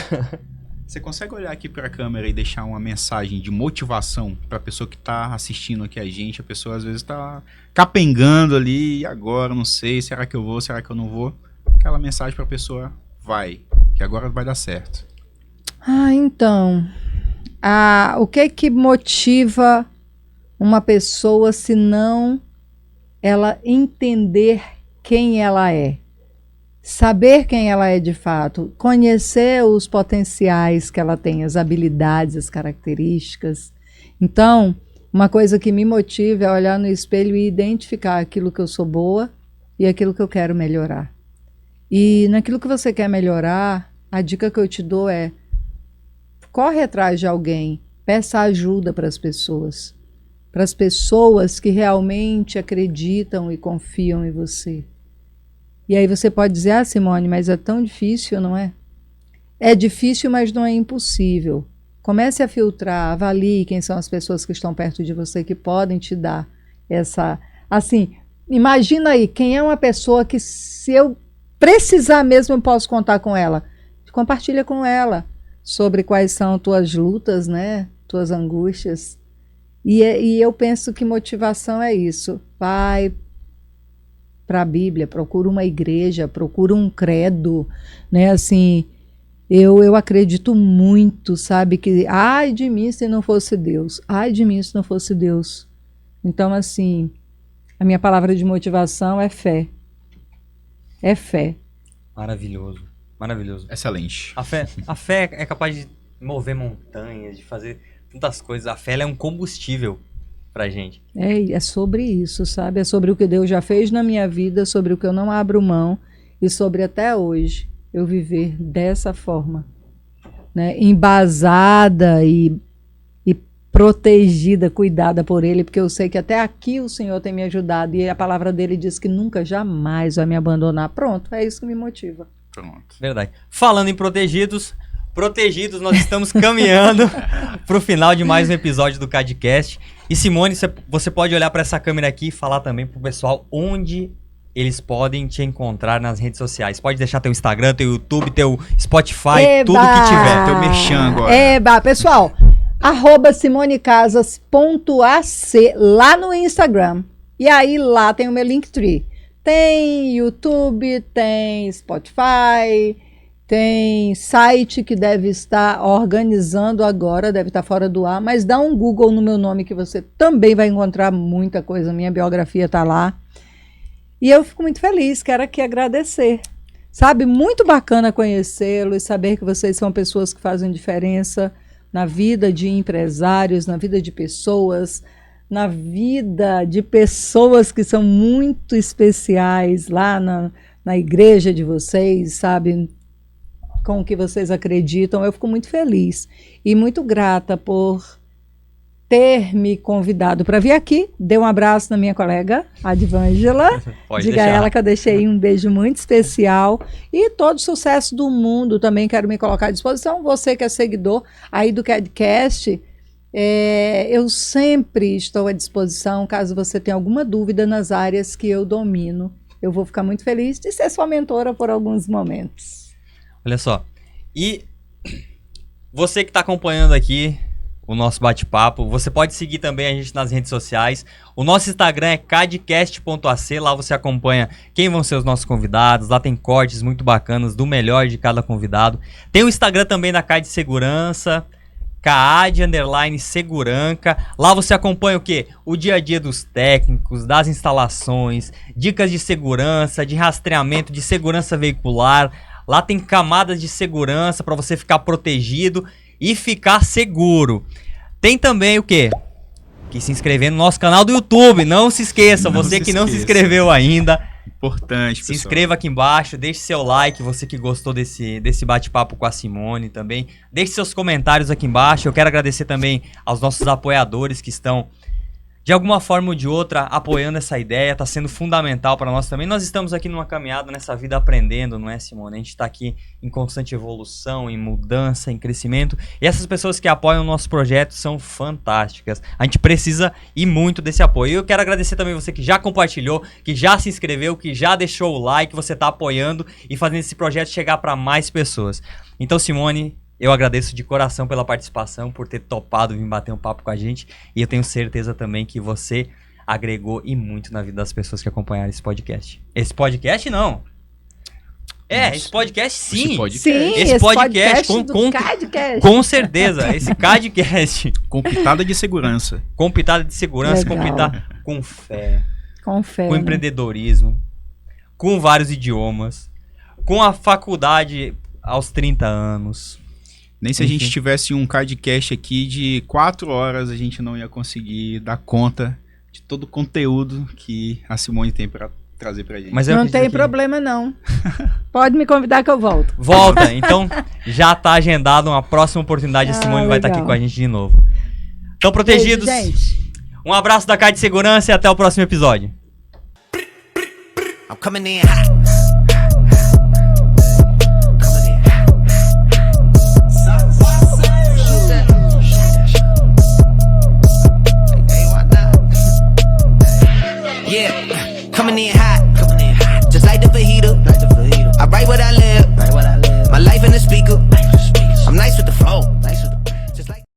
[SPEAKER 3] você consegue olhar aqui pra câmera e deixar uma mensagem de motivação pra pessoa que tá assistindo aqui a gente? A pessoa às vezes tá capengando ali, e agora, não sei, será que eu vou, será que eu não vou? Aquela mensagem pra pessoa, vai, que agora vai dar certo.
[SPEAKER 4] Então, o que motiva uma pessoa se não ela entender quem ela é? Saber quem ela é de fato, conhecer os potenciais que ela tem, as habilidades, as características. Então, uma coisa que me motiva é olhar no espelho e identificar aquilo que eu sou boa e aquilo que eu quero melhorar. E naquilo que você quer melhorar, a dica que eu te dou é: corre atrás de alguém, peça ajuda para as pessoas que realmente acreditam e confiam em você. E aí você pode dizer, Simone, mas é tão difícil, não é? É difícil, mas não é impossível. Comece a filtrar, avalie quem são as pessoas que estão perto de você, que podem te dar essa... Assim, imagina aí, quem é uma pessoa que, se eu precisar mesmo, eu posso contar com ela. Compartilha com ela sobre quais são tuas lutas, né? Tuas angústias. E eu penso que motivação é isso. Vai para a Bíblia, procura uma igreja, procura um credo, né? Assim, eu acredito muito, sabe? Que, ai de mim se não fosse Deus. Ai de mim se não fosse Deus. Então, assim, a minha palavra de motivação é fé. É fé.
[SPEAKER 2] Maravilhoso. Maravilhoso.
[SPEAKER 3] Excelente.
[SPEAKER 2] A fé é capaz de mover montanhas, de fazer tantas coisas. A fé ela é um combustível pra gente.
[SPEAKER 4] É sobre isso, sabe? É sobre o que Deus já fez na minha vida, sobre o que eu não abro mão e sobre até hoje eu viver dessa forma, né? Embasada e protegida, cuidada por Ele, porque eu sei que até aqui o Senhor tem me ajudado e a palavra dele diz que nunca, jamais vai me abandonar. Pronto, é isso que me motiva.
[SPEAKER 3] Pronto.
[SPEAKER 2] Verdade. Falando em protegidos, nós estamos caminhando pro final de mais um episódio do CADcast. E Simone, você pode olhar para essa câmera aqui e falar também pro pessoal onde eles podem te encontrar nas redes sociais. Pode deixar teu Instagram, teu YouTube, teu Spotify, tudo que tiver.
[SPEAKER 3] Teu merchan agora.
[SPEAKER 4] Pessoal, @simonecasas.ac lá no Instagram. E aí lá tem o meu Linktree. Tem YouTube, tem Spotify, tem site que deve estar organizando agora, deve estar fora do ar, mas dá um Google no meu nome que você também vai encontrar muita coisa. Minha biografia está lá. E eu fico muito feliz, quero aqui agradecer. Sabe, muito bacana conhecê-lo e saber que vocês são pessoas que fazem diferença na vida de empresários, na vida de pessoas, na vida de pessoas que são muito especiais lá na igreja de vocês, sabe? Com o que vocês acreditam. Eu fico muito feliz e muito grata por ter me convidado para vir aqui. Dê um abraço na minha colega, a Advângela. Diga a ela que eu deixei um beijo muito especial. E todo sucesso do mundo também quero me colocar à disposição. Você que é seguidor aí do CADcast, eu sempre estou à disposição caso você tenha alguma dúvida nas áreas que eu domino. Eu vou ficar muito feliz de ser sua mentora por alguns momentos.
[SPEAKER 2] Olha só. E você que está acompanhando aqui o nosso bate-papo, você pode seguir também a gente nas redes sociais. O nosso Instagram é cadcast.ac, lá você acompanha quem vão ser os nossos convidados, lá tem cortes muito bacanas do melhor de cada convidado. Tem o Instagram também da CAD Segurança, CAD_Seguranca. Lá você acompanha o quê? O dia a dia dos técnicos, das instalações, dicas de segurança, de rastreamento, de segurança veicular. Lá tem camadas de segurança para você ficar protegido e ficar seguro. Tem também o quê? Que se inscrever no nosso canal do YouTube. Não se esqueça, você que não se inscreveu ainda.
[SPEAKER 3] Importante, pessoal.
[SPEAKER 2] Se inscreva aqui embaixo, deixe seu like, você que gostou desse bate-papo com a Simone também. Deixe seus comentários aqui embaixo. Eu quero agradecer também aos nossos apoiadores que estão, de alguma forma ou de outra, apoiando essa ideia. Está sendo fundamental para nós também. Nós estamos aqui numa caminhada nessa vida aprendendo, não é, Simone? A gente está aqui em constante evolução, em mudança, em crescimento. E essas pessoas que apoiam o nosso projeto são fantásticas. A gente precisa ir muito desse apoio. E eu quero agradecer também você que já compartilhou, que já se inscreveu, que já deixou o like, você está apoiando e fazendo esse projeto chegar para mais pessoas. Então, Simone, eu agradeço de coração pela participação, por ter topado vir bater um papo com a gente. E eu tenho certeza também que você agregou e muito na vida das pessoas que acompanharam esse podcast. Esse podcast não. Esse podcast sim. Esse podcast com certeza. Esse CADcast.
[SPEAKER 3] Com pitada de segurança.
[SPEAKER 2] Com pitada de segurança,
[SPEAKER 4] Legal.
[SPEAKER 2] com pitada com fé.
[SPEAKER 4] Com fé.
[SPEAKER 2] Com
[SPEAKER 4] né?
[SPEAKER 2] empreendedorismo. Com vários idiomas. Com a faculdade aos 30 anos.
[SPEAKER 3] Nem se a gente tivesse um CADcast aqui de 4 horas, a gente não ia conseguir dar conta de todo o conteúdo que a Simone tem para trazer pra gente.
[SPEAKER 2] Mas eu
[SPEAKER 4] Não
[SPEAKER 2] acredito
[SPEAKER 4] tem
[SPEAKER 2] que-
[SPEAKER 4] problema, não. Pode me convidar que eu volto.
[SPEAKER 2] Volta, então já tá agendado uma próxima oportunidade. A Simone vai estar aqui
[SPEAKER 4] legal.
[SPEAKER 2] com a gente de novo. Então, protegidos,
[SPEAKER 4] Beijo, gente.
[SPEAKER 2] um abraço da CAD Segurança e até o próximo episódio.
[SPEAKER 1] I'm coming in hot. Yeah, coming in hot, just like the fajita. I write what I live, my life in the speaker.